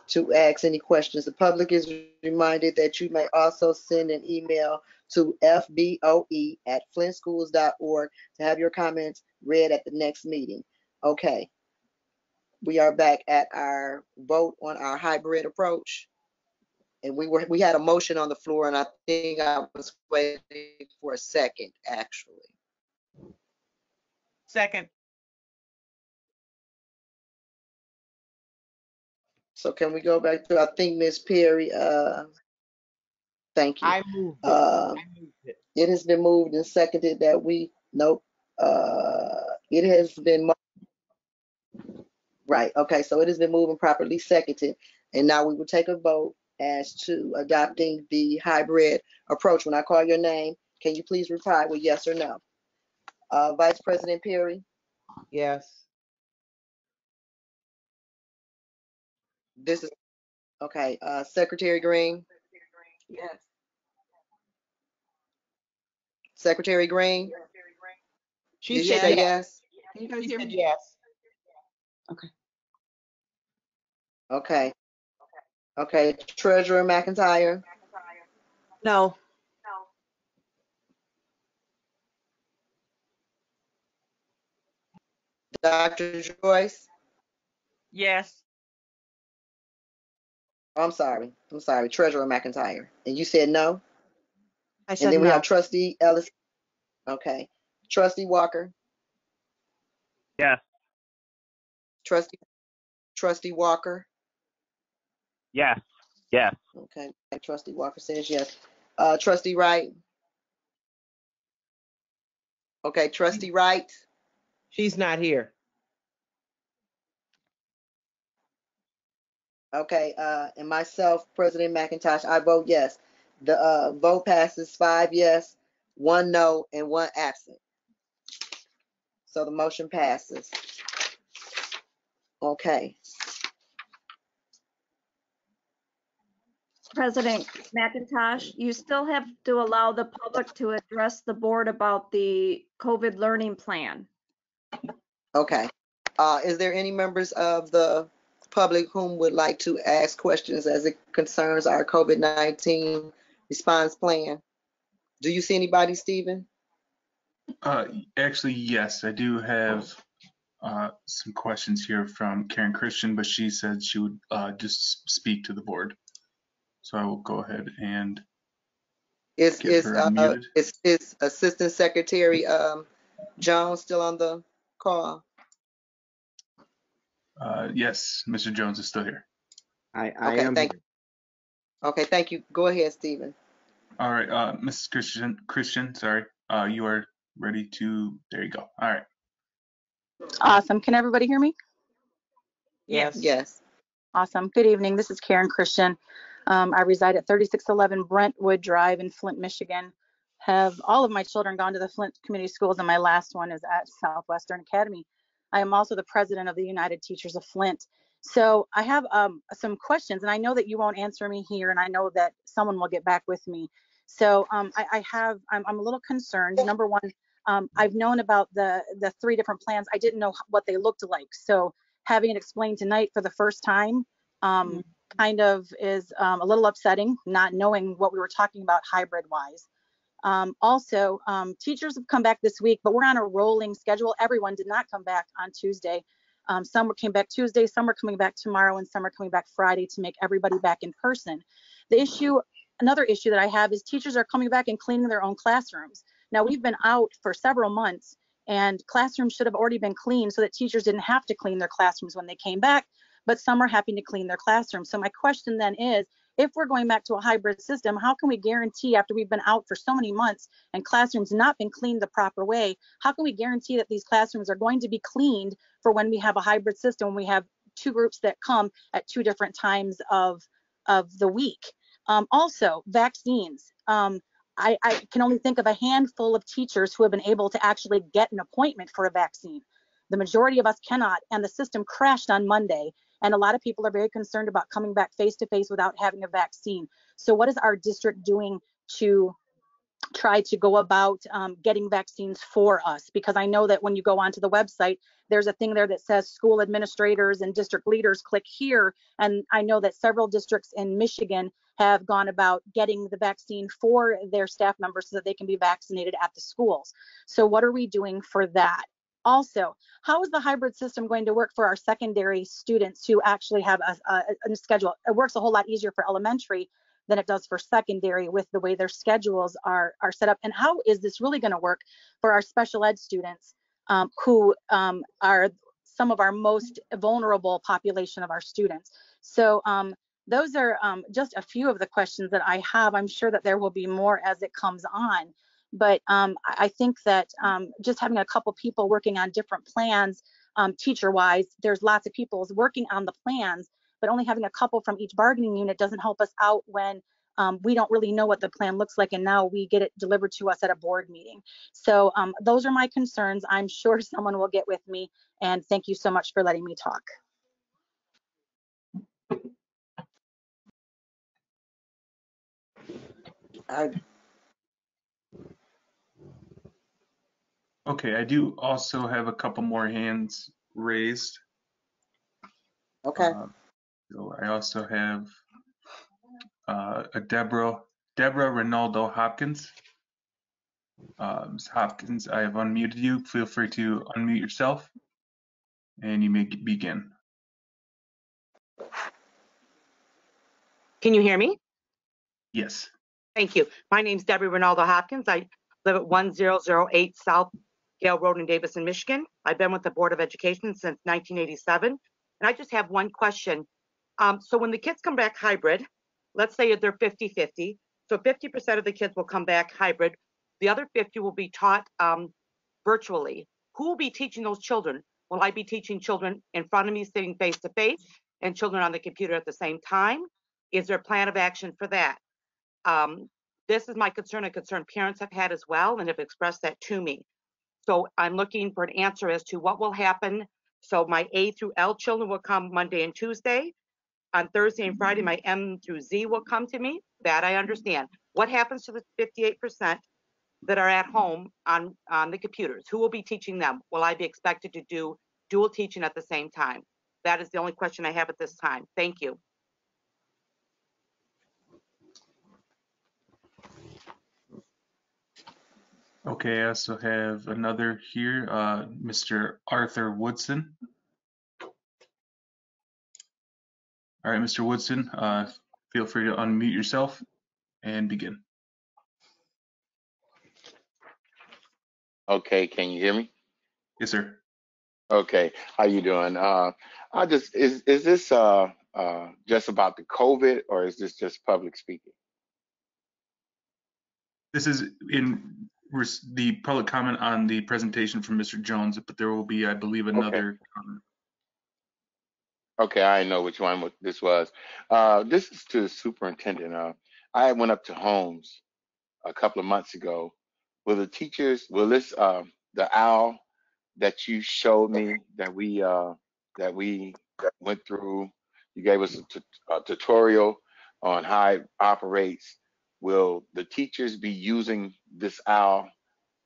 to ask any questions. The public is reminded that you may also send an email to FBOE@flintschools.org to have your comments read at the next meeting. Okay. We are back at our vote on our hybrid approach. And we had a motion on the floor, and I think I was waiting for a second, actually. Second. So can we go back to, I think, Ms. Perry, thank you. I moved it. It has been moved and seconded that we, nope. It has been, right, okay, so it has been moved and properly seconded. And now we will take a vote as to adopting the hybrid approach. When I call your name, can you please reply with yes or no? Vice President Perry? Yes. This is, okay, Secretary Green? Yes. Secretary Green? She Did you said say yes. yes? Can you guys She hear said me? yes. Okay. Okay. Okay, Treasurer McIntyre? No. Dr. Joyce? Yes. Oh, I'm sorry, Treasurer McIntyre. And you said no? I And said then we no. have Trustee Ellis. Okay. Trustee Walker? Yes. Trustee Walker? Yes. Yes. Okay, Trustee Walker says yes. Trustee Wright? Okay, Trustee Wright? She's not here. Okay, and myself, President McIntosh, I vote yes. The vote passes 5 yes, 1 no, and 1 absent. So the motion passes. Okay. President McIntosh, you still have to allow the public to address the board about the COVID learning plan. Okay. Is there any members of the public whom would like to ask questions as it concerns our COVID-19 response plan? Do you see anybody, Stephen? Actually, yes, I do have some questions here from Karen Christian, but she said she would just speak to the board. So I will go ahead and get her unmuted. Is Assistant Secretary Jones still on the call? Yes, Mr. Jones is still here. I Okay, am. thank you. Okay, thank you. Go ahead, Stephen. All right, Mrs. Christian, sorry, you are ready to, there you go. All right. Awesome. Can everybody hear me? Yes. Yes. Awesome. Good evening. This is Karen Christian. I reside at 3611 Brentwood Drive in Flint, Michigan. Have all of my children gone to the Flint Community Schools, and my last one is at Southwestern Academy. I am also the president of the United Teachers of Flint. So I have some questions, and I know that you won't answer me here, and I know that someone will get back with me. So I'm a little concerned. Number one, I've known about the 3 different plans. I didn't know what they looked like. So having it explained tonight for the first time kind of is a little upsetting, not knowing what we were talking about hybrid wise. Also, teachers have come back this week, but we're on a rolling schedule. Everyone did not come back on Tuesday. Some came back Tuesday, some are coming back tomorrow, and some are coming back Friday to make everybody back in person. Another issue that I have is teachers are coming back and cleaning their own classrooms. Now, we've been out for several months, and classrooms should have already been cleaned so that teachers didn't have to clean their classrooms when they came back, but some are having to clean their classrooms. So my question then is, if we're going back to a hybrid system, how can we guarantee, after we've been out for so many months and classrooms not been cleaned the proper way, how can we guarantee that these classrooms are going to be cleaned for when we have a hybrid system, when we have 2 groups that come at 2 different times of the week? Also, vaccines. I can only think of a handful of teachers who have been able to actually get an appointment for a vaccine. The majority of us cannot, and the system crashed on Monday. And a lot of people are very concerned about coming back face to face without having a vaccine. So what is our district doing to try to go about getting vaccines for us, because I know that when you go onto the website, there's a thing there that says school administrators and district leaders click here. And I know that several districts in Michigan have gone about getting the vaccine for their staff members so that they can be vaccinated at the schools. So what are we doing for that? Also, how is the hybrid system going to work for our secondary students who actually have a schedule? It works a whole lot easier for elementary than it does for secondary with the way their schedules are set up. And how is this really going to work for our special ed students who are some of our most vulnerable population of our students? So those are just a few of the questions that I have. I'm sure that there will be more as it comes on. But I think that just having a couple people working on different plans, teacher-wise, there's lots of people working on the plans, but only having a couple from each bargaining unit doesn't help us out when we don't really know what the plan looks like, and now we get it delivered to us at a board meeting. So those are my concerns. I'm sure someone will get with me, and thank you so much for letting me talk. Okay, I do also have a couple more hands raised. Okay. So I also have a Deborah Ronaldo Hopkins. Ms. Hopkins, I have unmuted you. Feel free to unmute yourself, and you may begin. Can you hear me? Yes. Thank you. My name's Debbie Ronaldo Hopkins. I live at 1008 South Gale Road in Davison, Michigan. I've been with the Board of Education since 1987. And I just have one question. So when the kids come back hybrid, let's say they're 50-50. So 50% of the kids will come back hybrid. The other 50 will be taught virtually. Who will be teaching those children? Will I be teaching children in front of me sitting face to face and children on the computer at the same time? Is there a plan of action for that? This is my concern, a concern parents have had as well and have expressed that to me. So I'm looking for an answer as to what will happen. So my A through L children will come Monday and Tuesday. On Thursday and Friday, my M through Z will come to me. That I understand. What happens to the 58% that are at home on the computers? Who will be teaching them? Will I be expected to do dual teaching at the same time? That is the only question I have at this time. Thank you. Okay, I also have another here, Mr. Arthur Woodson. All right, Mr. Woodson, feel free to unmute yourself and begin. Okay, can you hear me? Yes, sir. Okay, how you doing? Is this just about the COVID, or is this just public speaking? This is in the public comment on the presentation from Mr. Jones, but there will be, I believe, another comment. Okay, I know which one this was. This is to the superintendent. I went up to Holmes a couple of months ago. Will the teachers, will this, the OWL that you showed me that we went through, you gave us a tutorial on how it operates. Will the teachers be using this OWL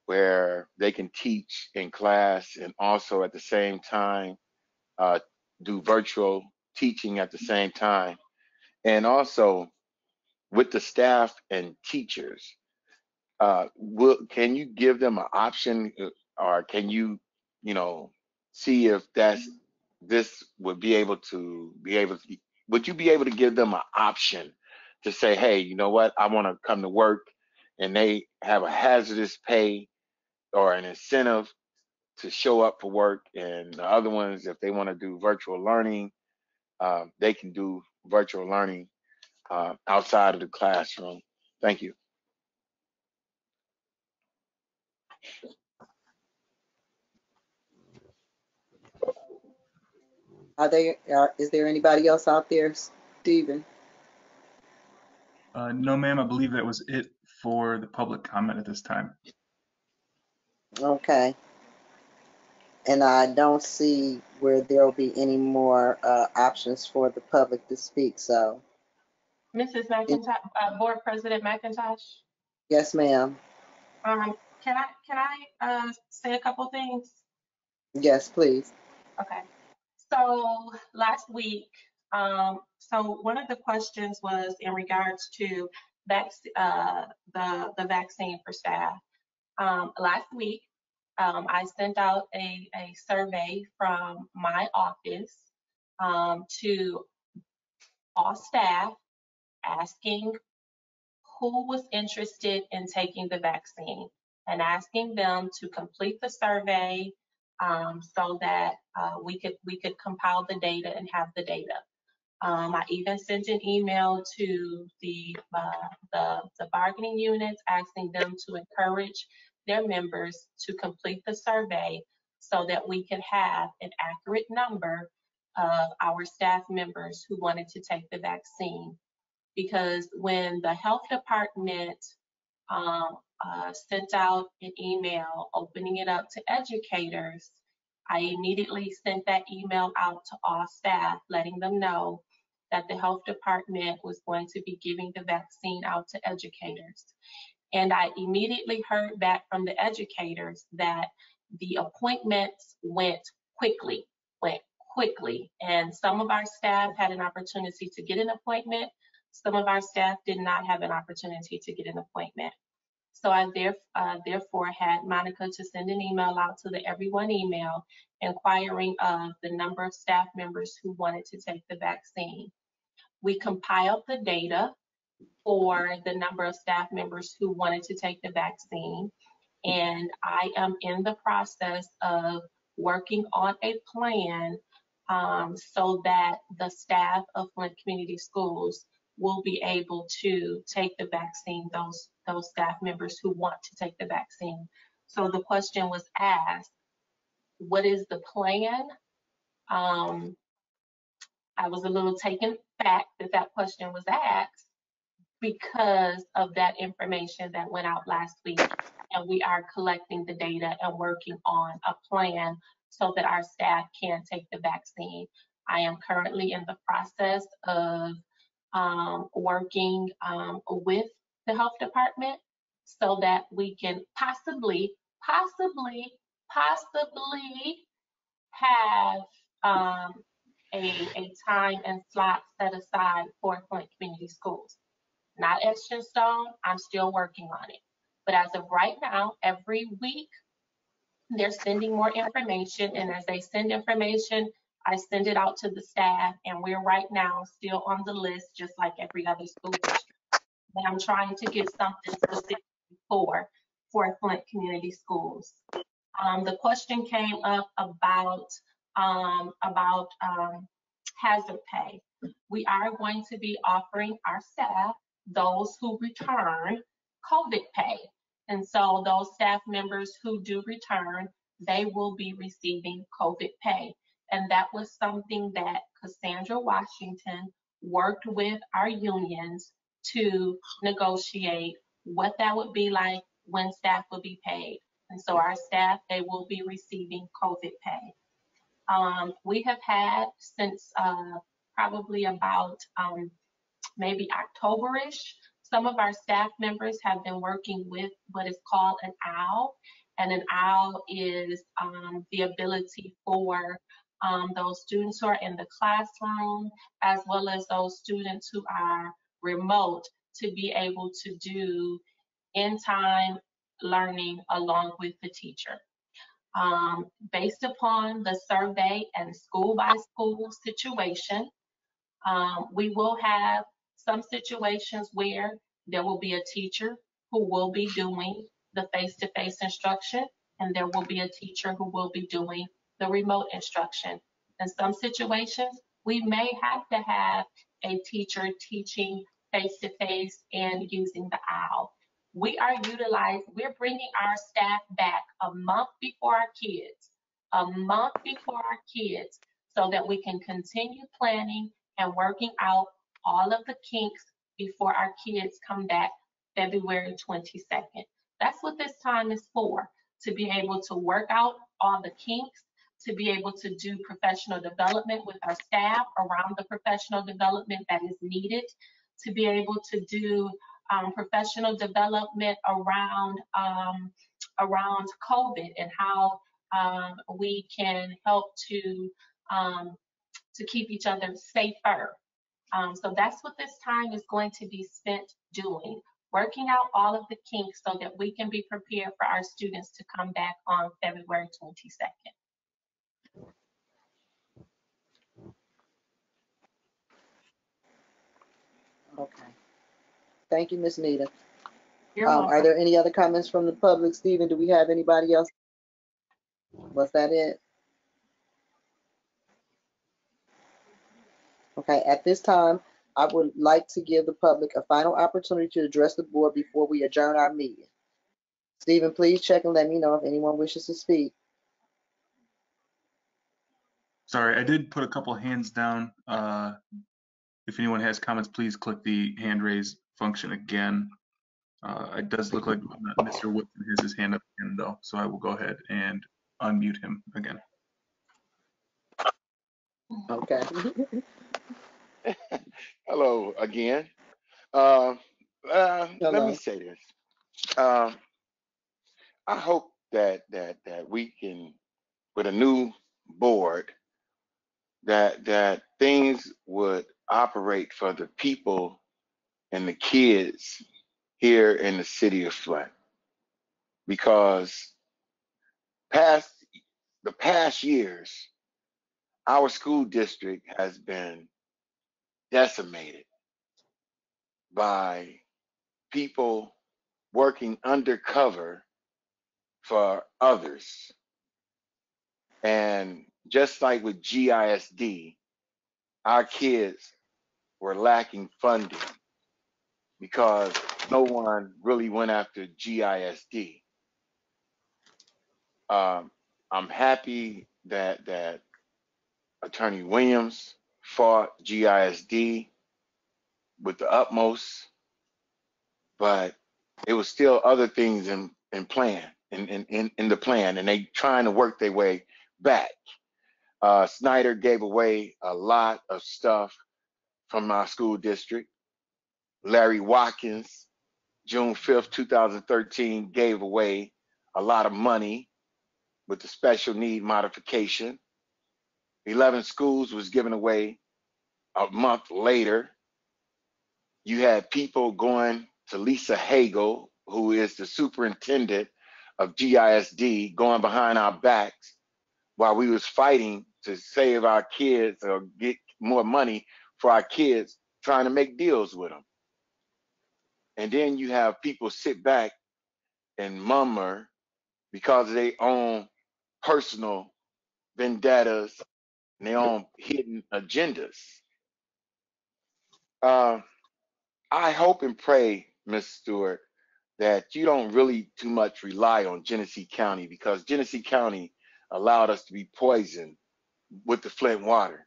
where they can teach in class and also at the same time do virtual teaching at the same time? And also with the staff and teachers, can you give them an option, or can you see if this would be able to would you be able to give them an option to say, hey, you know what, I want to come to work, and they have a hazardous pay or an incentive to show up for work, and the other ones, if they want to do virtual learning, they can do virtual learning outside of the classroom. Thank you. Is there anybody else out there, Stephen? No, ma'am, I believe that was it for the public comment at this time. Okay. And I don't see where there will be any more options for the public to speak, so. Mrs. McIntosh, Board President McIntosh? Yes, ma'am. Can I say a couple things? Yes, please. Okay. So last week, so one of the questions was in regards to the vaccine for staff. Last week, I sent out a survey from my office to all staff asking who was interested in taking the vaccine and asking them to complete the survey so that we could compile the data and have the data. I even sent an email to the bargaining units asking them to encourage their members to complete the survey so that we could have an accurate number of our staff members who wanted to take the vaccine. Because when the health department sent out an email opening it up to educators, I immediately sent that email out to all staff, letting them know that the health department was going to be giving the vaccine out to educators. And I immediately heard back from the educators that the appointments went quickly. And some of our staff had an opportunity to get an appointment. Some of our staff did not have an opportunity to get an appointment. So I therefore had Monica to send an email out to the everyone email inquiring of the number of staff members who wanted to take the vaccine. We compiled the data for the number of staff members who wanted to take the vaccine, and I am in the process of working on a plan so that the staff of Flint Community Schools will be able to take the vaccine, those staff members who want to take the vaccine. So the question was asked, what is the plan? I was a little taken back that that question was asked because of that information that went out last week. And we are collecting the data and working on a plan so that our staff can take the vaccine. I am currently in the process of working with the health department so that we can possibly have a time and slot set aside for Flint Community Schools. Not etched in stone, I'm still working on it. But as of right now, every week, they're sending more information, and as they send information, I send it out to the staff, and we're right now still on the list, just like every other school district. But I'm trying to get something specific for Flint Community Schools. The question came up about hazard pay. We are going to be offering our staff, those who return, COVID pay. And so those staff members who do return, they will be receiving COVID pay. And that was something that Cassandra Washington worked with our unions to negotiate what that would be like when staff would be paid. And so our staff, they will be receiving COVID pay. We have had since probably about maybe October-ish, some of our staff members have been working with what is called an OWL. And an OWL is the ability for those students who are in the classroom, as well as those students who are remote, to be able to do in-time learning along with the teacher. Based upon the survey and school by school situation, we will have some situations where there will be a teacher who will be doing the face-to-face instruction, and there will be a teacher who will be doing the remote instruction. In some situations, we may have to have a teacher teaching face-to-face and using the OWL. We're bringing our staff back a month before our kids, so that we can continue planning and working out all of the kinks before our kids come back February 22nd. That's what this time is for, to be able to work out all the kinks, to be able to do professional development with our staff around the professional development that is needed, to be able to do professional development around COVID and how we can help to keep each other safer. So that's what this time is going to be spent doing, working out all of the kinks so that we can be prepared for our students to come back on February 22nd. Okay. Thank you, Ms. Nita. You're welcome. Are there any other comments from the public? Stephen, do we have anybody else? Was that it? Okay, at this time, I would like to give the public a final opportunity to address the board before we adjourn our meeting. Stephen, please check and let me know if anyone wishes to speak. Sorry, I did put a couple hands down. If anyone has comments, please click the hand raise function again. It does look like Mr. Woodson has his hand up again, though, so I will go ahead and unmute him again. Okay. Hello again. Hello. Let me say this. I hope that we can, with a new board, that things would operate for the people and the kids here in the city of Flint, because the past years, our school district has been decimated by people working undercover for others. And just like with GISD, our kids were lacking funding because no one really went after GISD. I'm happy that Attorney Williams fought GISD with the utmost, but it was still other things in the plan, and they trying to work their way back. Snyder gave away a lot of stuff from our school district. Larry Watkins, June 5th, 2013, gave away a lot of money with the special need modification. 11 schools was given away a month later. You had people going to Lisa Hagel, who is the superintendent of GISD, going behind our backs while we was fighting to save our kids or get more money for our kids, trying to make deals with them. And then you have people sit back and murmur because of their own personal vendettas and their own hidden agendas. I hope and pray, Ms. Stewart, that you don't really too much rely on Genesee County, because Genesee County allowed us to be poisoned with the Flint water.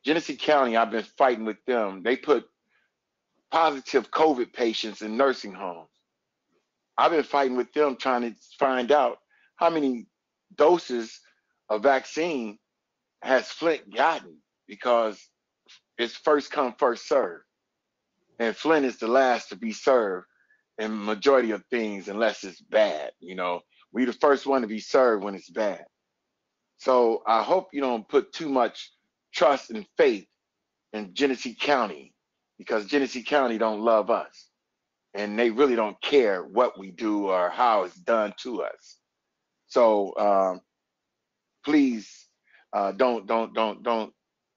Genesee County, I've been fighting with them. They put positive COVID patients in nursing homes. I've been fighting with them trying to find out how many doses of vaccine has Flint gotten, because it's first come, first serve. And Flint is the last to be served in majority of things unless it's bad. You know, we the first one to be served when it's bad. So I hope you don't put too much trust and faith in Genesee County, because Genesee County don't love us, and they really don't care what we do or how it's done to us. So please don't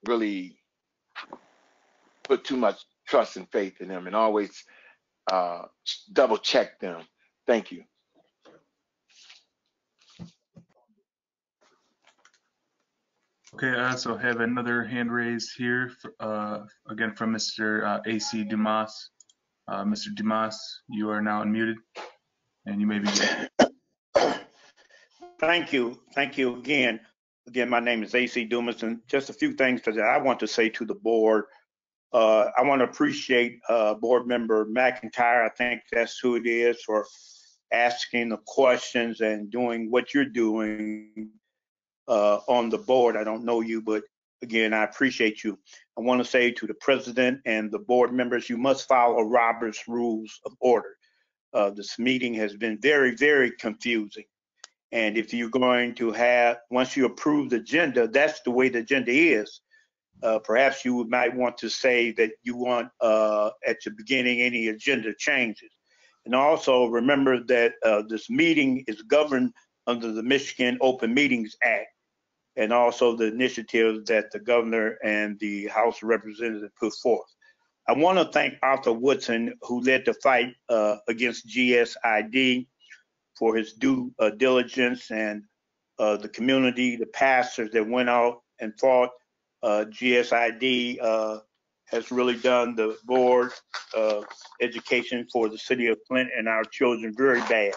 really put too much trust and faith in them, and always double check them. Thank you. Okay, I also have another hand raised here, again from Mr. AC Dumas. Mr. Dumas, you are now unmuted, and you may begin. Thank you again. Again, my name is AC Dumas, and just a few things that I want to say to the board. I want to appreciate board member McIntyre. I think that's who it is, for asking the questions and doing what you're doing on the board. I don't know you, but again, I appreciate you. I want to say to the president and the board members, you must follow Robert's Rules of Order. This meeting has been very, very confusing. And if you're going to have, once you approve the agenda, that's the way the agenda is. Perhaps you might want to say that you want at the beginning any agenda changes. And also remember that this meeting is governed under the Michigan Open Meetings Act, and also the initiatives that the governor and the House of Representatives put forth. I want to thank Arthur Woodson, who led the fight against GSID, for his due diligence, and the community, the pastors that went out and fought. GSID has really done the board education for the city of Flint and our children very bad.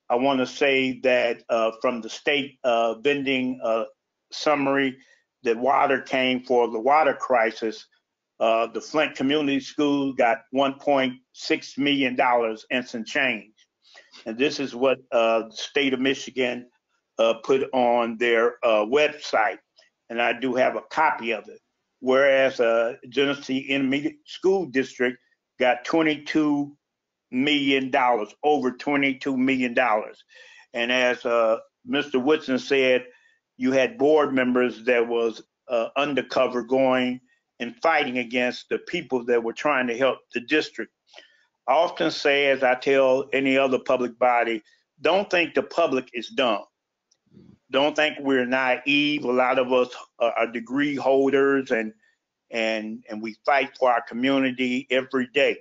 I want to say that from the state vending summary, that water came for the water crisis. The Flint Community School got $1.6 million and some change. And this is what the state of Michigan put on their website. And I do have a copy of it. Whereas Genesee Intermediate School District got $22 million, over $22 million. And as Mr. Woodson said, you had board members that was undercover going and fighting against the people that were trying to help the district. I often say, as I tell any other public body, don't think the public is dumb. Don't think we're naive. A lot of us are degree holders, and we fight for our community every day.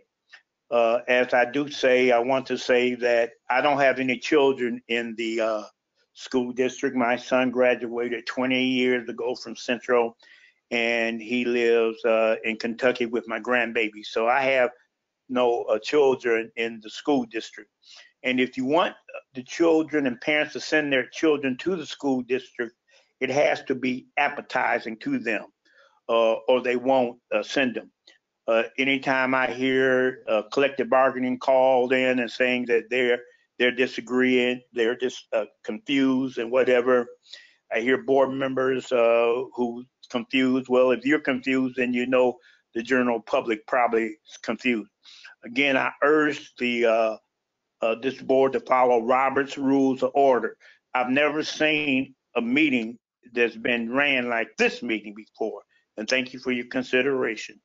As I do say, I want to say that I don't have any children in the school district. My son graduated 20 years ago from Central, and he lives in Kentucky with my grandbaby. So I have no children in the school district. And if you want the children and parents to send their children to the school district, it has to be appetizing to them, or they won't send them. Anytime I hear collective bargaining called in and saying that they're disagreeing, they're just confused and whatever, I hear board members who confused. Well, if you're confused, then you know the general public probably is confused. Again, I urge the this board to follow Robert's Rules of Order. I've never seen a meeting that's been ran like this meeting before. And thank you for your consideration.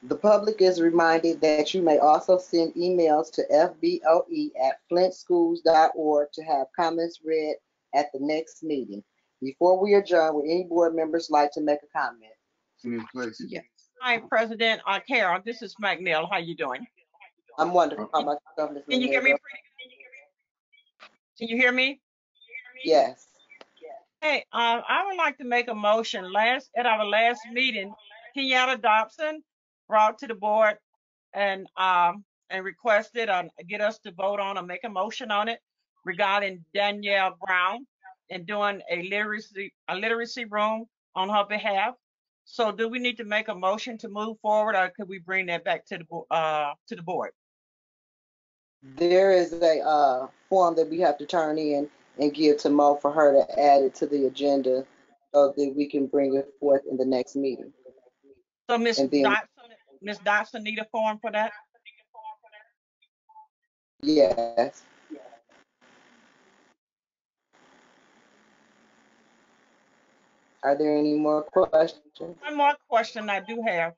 The public is reminded that you may also send emails to FBOE@flintschools.org to have comments read at the next meeting. Before we adjourn, would any board members like to make a comment? Yes. Hi, President Carol. This is McNeil. How you doing? I'm wonderful. How about yourself, Ms. Can you hear me? Minerva? Can you hear me? Yes. Hey, I would like to make a motion. At our last meeting, Kenyatta Dobson brought to the board and requested get us to vote on or make a motion on it regarding Danielle Brown and doing a literacy room on her behalf. So do we need to make a motion to move forward, or could we bring that back to the board? There is a form that we have to turn in and give to Mo for her to add it to the agenda so that we can bring it forth in the next meeting. So Ms. Dotson need a form for that? Yes. Are there any more questions? One more question I do have.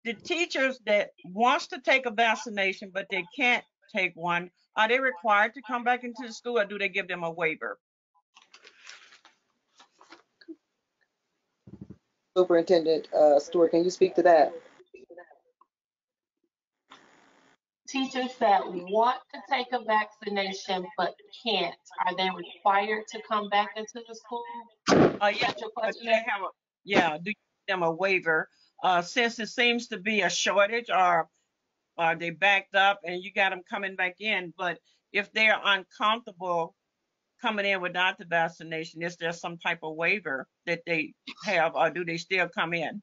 The teachers that wants to take a vaccination but they can't take one, are they required to come back into the school, or do they give them a waiver? Superintendent Stewart, can you speak to that? Teachers that want to take a vaccination but can't, are they required to come back into the school? Yeah, but do they have do you give them a waiver? Since it seems to be a shortage, or they backed up and you got them coming back in, but if they're uncomfortable coming in without the vaccination, is there some type of waiver that they have, or do they still come in?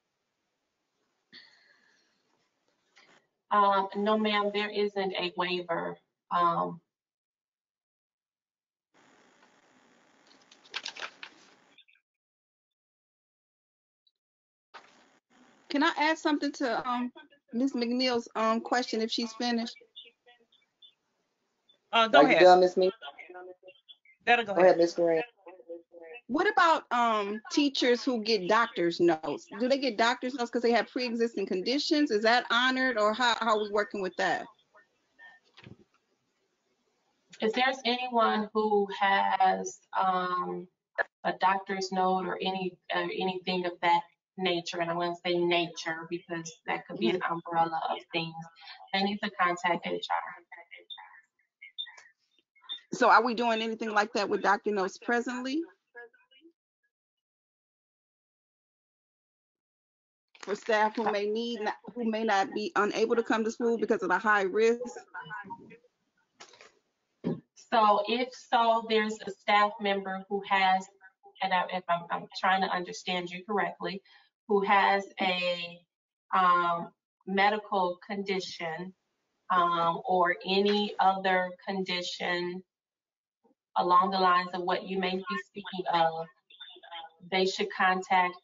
No, ma'am, there isn't a waiver. Can I add something to Ms. McNeil's question if she's finished? Go Are you ahead. done, Ms. Me? That'll go Go ahead. ahead, Ms. Green. What about teachers who get doctor's notes? Do they get doctor's notes because they have pre-existing conditions? Is that honored, or how are we working with that? If there's anyone who has a doctor's note or anything of that nature, and I want to say nature because that could be an umbrella of things, they need to contact HR. So are we doing anything like that with doctor notes presently? For staff who may not be unable to come to school because of the high risk? So if so, there's a staff member who has, and if I'm trying to understand you correctly, who has a medical condition or any other condition along the lines of what you may be speaking of, they should contact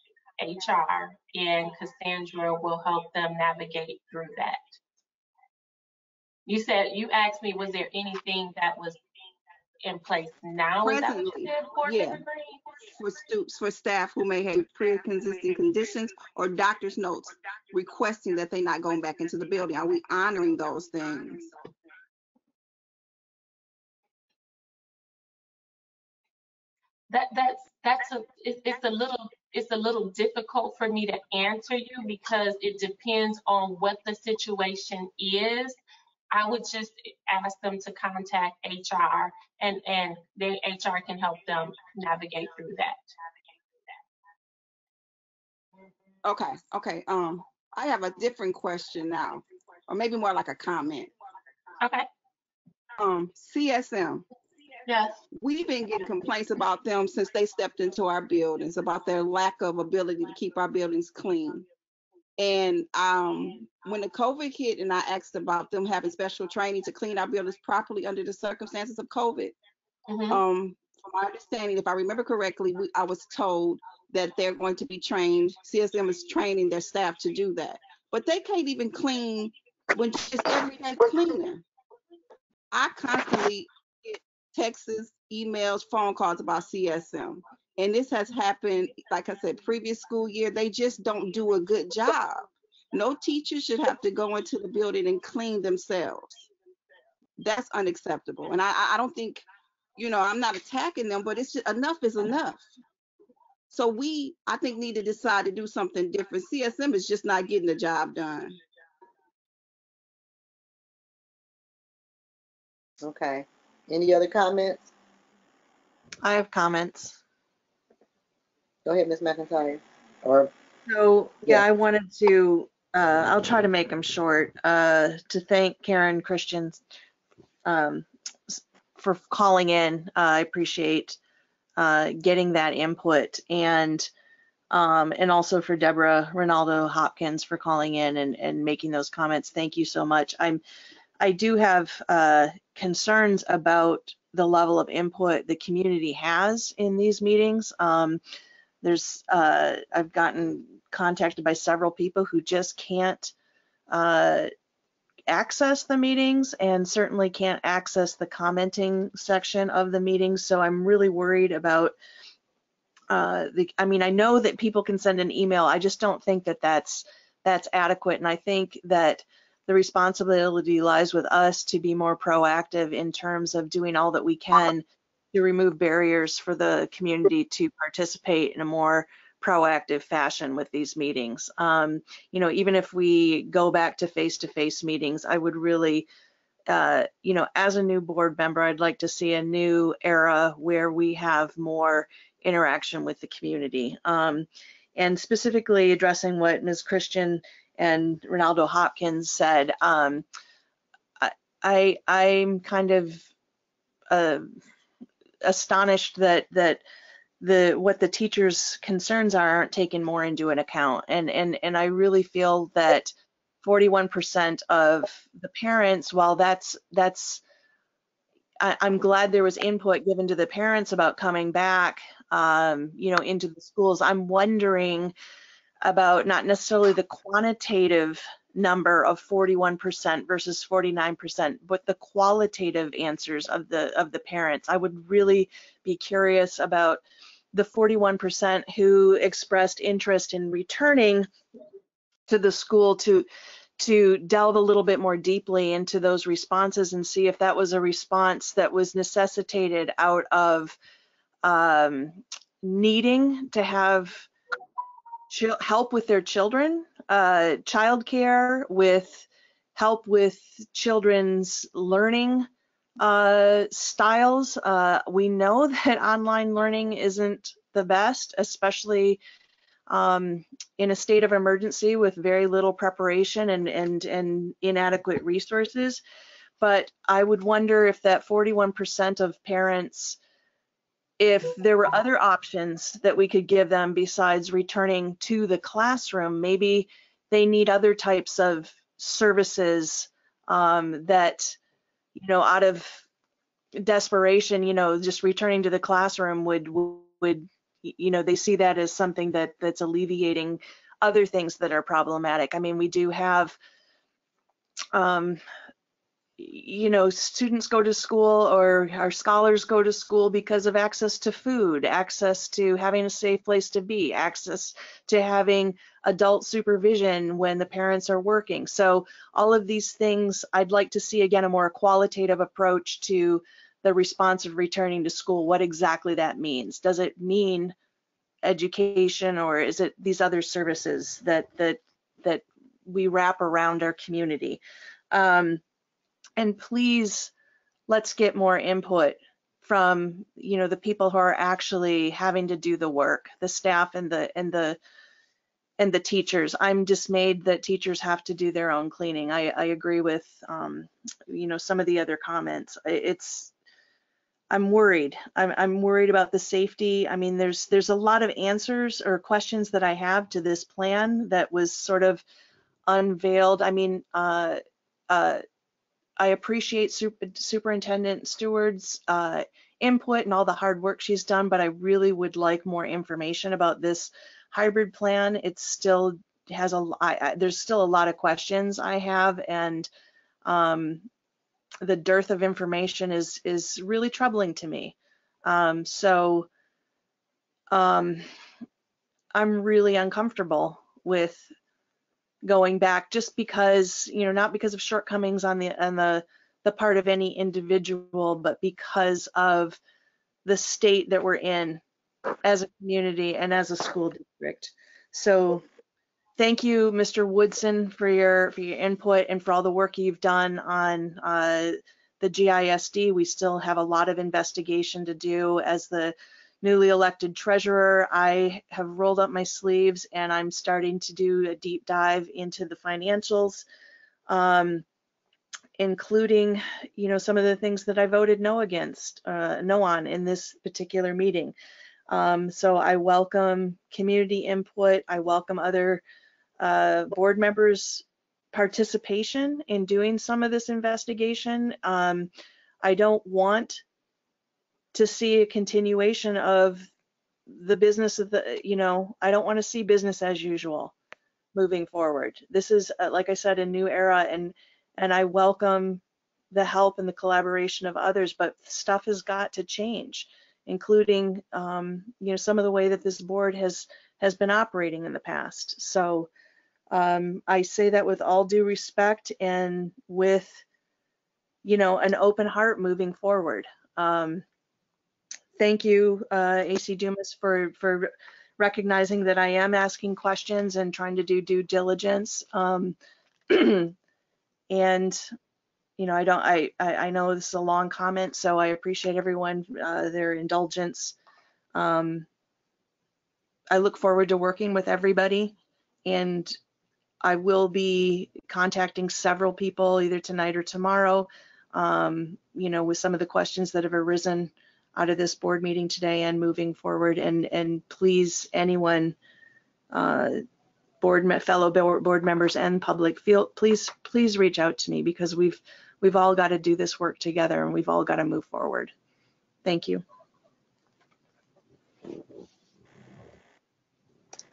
HR, and Cassandra will help them navigate through that. You asked me, was there anything that was in place now? Is that what you Presently, said, Board yeah. Member Green? For staff who may have pre-existing conditions or doctor's notes requesting that they not going back into the building. Are we honoring those things? It's a little difficult for me to answer you because it depends on what the situation is. I would just ask them to contact HR, and their HR can help them navigate through that. Okay. I have a different question now, or maybe more like a comment. Okay. CSM. Yes. We've been getting complaints about them since they stepped into our buildings, about their lack of ability to keep our buildings clean. And when the COVID hit and I asked about them having special training to clean our buildings properly under the circumstances of COVID, from my understanding, if I remember correctly, I was told that they're going to be trained, CSM is training their staff to do that. But they can't even clean when just everyday cleaning. I constantly get texts, emails, phone calls about CSM. And this has happened, like I said, previous school year, they just don't do a good job. No teacher should have to go into the building and clean themselves. That's unacceptable. And I don't think, I'm not attacking them, but it's just enough is enough. So I think, need to decide to do something different. CSM is just not getting the job done. Okay. Any other comments? I have comments. Go ahead, Ms. McIntyre. So yeah, I wanted to, I'll try to make them short, to thank Karen Christian for calling in. I appreciate getting that input, and also for Deborah Ronaldo Hopkins for calling in and making those comments. Thank you so much. I do have concerns about the level of input the community has in these meetings. I've gotten contacted by several people who just can't access the meetings, and certainly can't access the commenting section of the meetings. So I'm really worried about I know that people can send an email. I just don't think that that's adequate. And I think that the responsibility lies with us to be more proactive in terms of doing all that we can to remove barriers for the community to participate in a more proactive fashion with these meetings. Even if we go back to face-to-face meetings, I would really, as a new board member, I'd like to see a new era where we have more interaction with the community. And specifically addressing what Ms. Christian and Ronaldo Hopkins said, I'm kind of astonished that what the teachers' concerns aren't taken more into an account. And I really feel that 41% of the parents, while I'm glad there was input given to the parents about coming back, into the schools. I'm wondering about not necessarily the quantitative number of 41% versus 49%, but the qualitative answers of the parents. I would really be curious about the 41% who expressed interest in returning to the school to delve a little bit more deeply into those responses and see if that was a response that was necessitated out of needing to have help with their children, childcare, with help with children's learning styles. We know that online learning isn't the best, especially in a state of emergency with very little preparation and inadequate resources. But I would wonder if that 41% of parents, if there were other options that we could give them besides returning to the classroom. Maybe they need other types of services that, you know, out of desperation, you know, just returning to the classroom would, you know, they see that as something that's alleviating other things that are problematic. I mean, we do have, you know, students go to school, or our scholars go to school because of access to food, access to having a safe place to be, access to having adult supervision when the parents are working. So all of these things, I'd like to see, again, a more qualitative approach to the response of returning to school, what exactly that means. Does it mean education, or is it these other services that we wrap around our community? And please, let's get more input from, you know, the people who are actually having to do the work, the staff and the teachers. I'm dismayed that teachers have to do their own cleaning. I agree with, you know, some of the other comments. I'm worried. I'm worried about the safety. I mean, there's a lot of answers or questions that I have to this plan that was sort of unveiled. I mean, I appreciate Superintendent Steward's input and all the hard work she's done, but I really would like more information about this hybrid plan. It still has there's still a lot of questions I have, and the dearth of information is really troubling to me. So I'm really uncomfortable with going back, just because, you know, not because of shortcomings on the part of any individual, but because of the state that we're in as a community and as a school district. So thank you, Mr. Woodson, for your input and for all the work you've done on the GISD. We still have a lot of investigation to do. As the newly elected treasurer, I have rolled up my sleeves and I'm starting to do a deep dive into the financials, including, you know, some of the things that I voted no on in this particular meeting. So I welcome community input. I welcome other board members' participation in doing some of this investigation. I don't want to see a continuation of the business of the, you know, I don't want to see business as usual moving forward. This is, like I said, a new era, and I welcome the help and the collaboration of others, but stuff has got to change, including, you know, some of the way that this board has been operating in the past. So I say that with all due respect and with, you know, an open heart moving forward. Thank you, AC Dumas, for recognizing that I am asking questions and trying to do due diligence. And, you know, I know this is a long comment, so I appreciate everyone, their indulgence. I look forward to working with everybody, and I will be contacting several people either tonight or tomorrow, you know, with some of the questions that have arisen out of this board meeting today and moving forward. And please, anyone, fellow board members and public, please reach out to me, because we've all got to do this work together and we've all got to move forward. Thank you.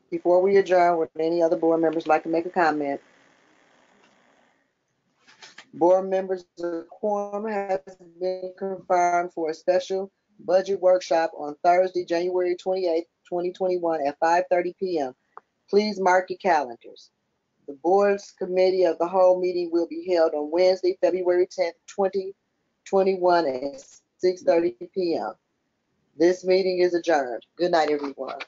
Before we adjourn, would any other board members like to make a comment? Board members, the quorum has been confirmed for a special budget workshop on Thursday, January 28th, 2021 at 5:30 p.m. Please mark your calendars. The board's committee of the whole meeting will be held on Wednesday, February 10th, 2021 at 6:30 p.m. This meeting is adjourned. Good night, everyone.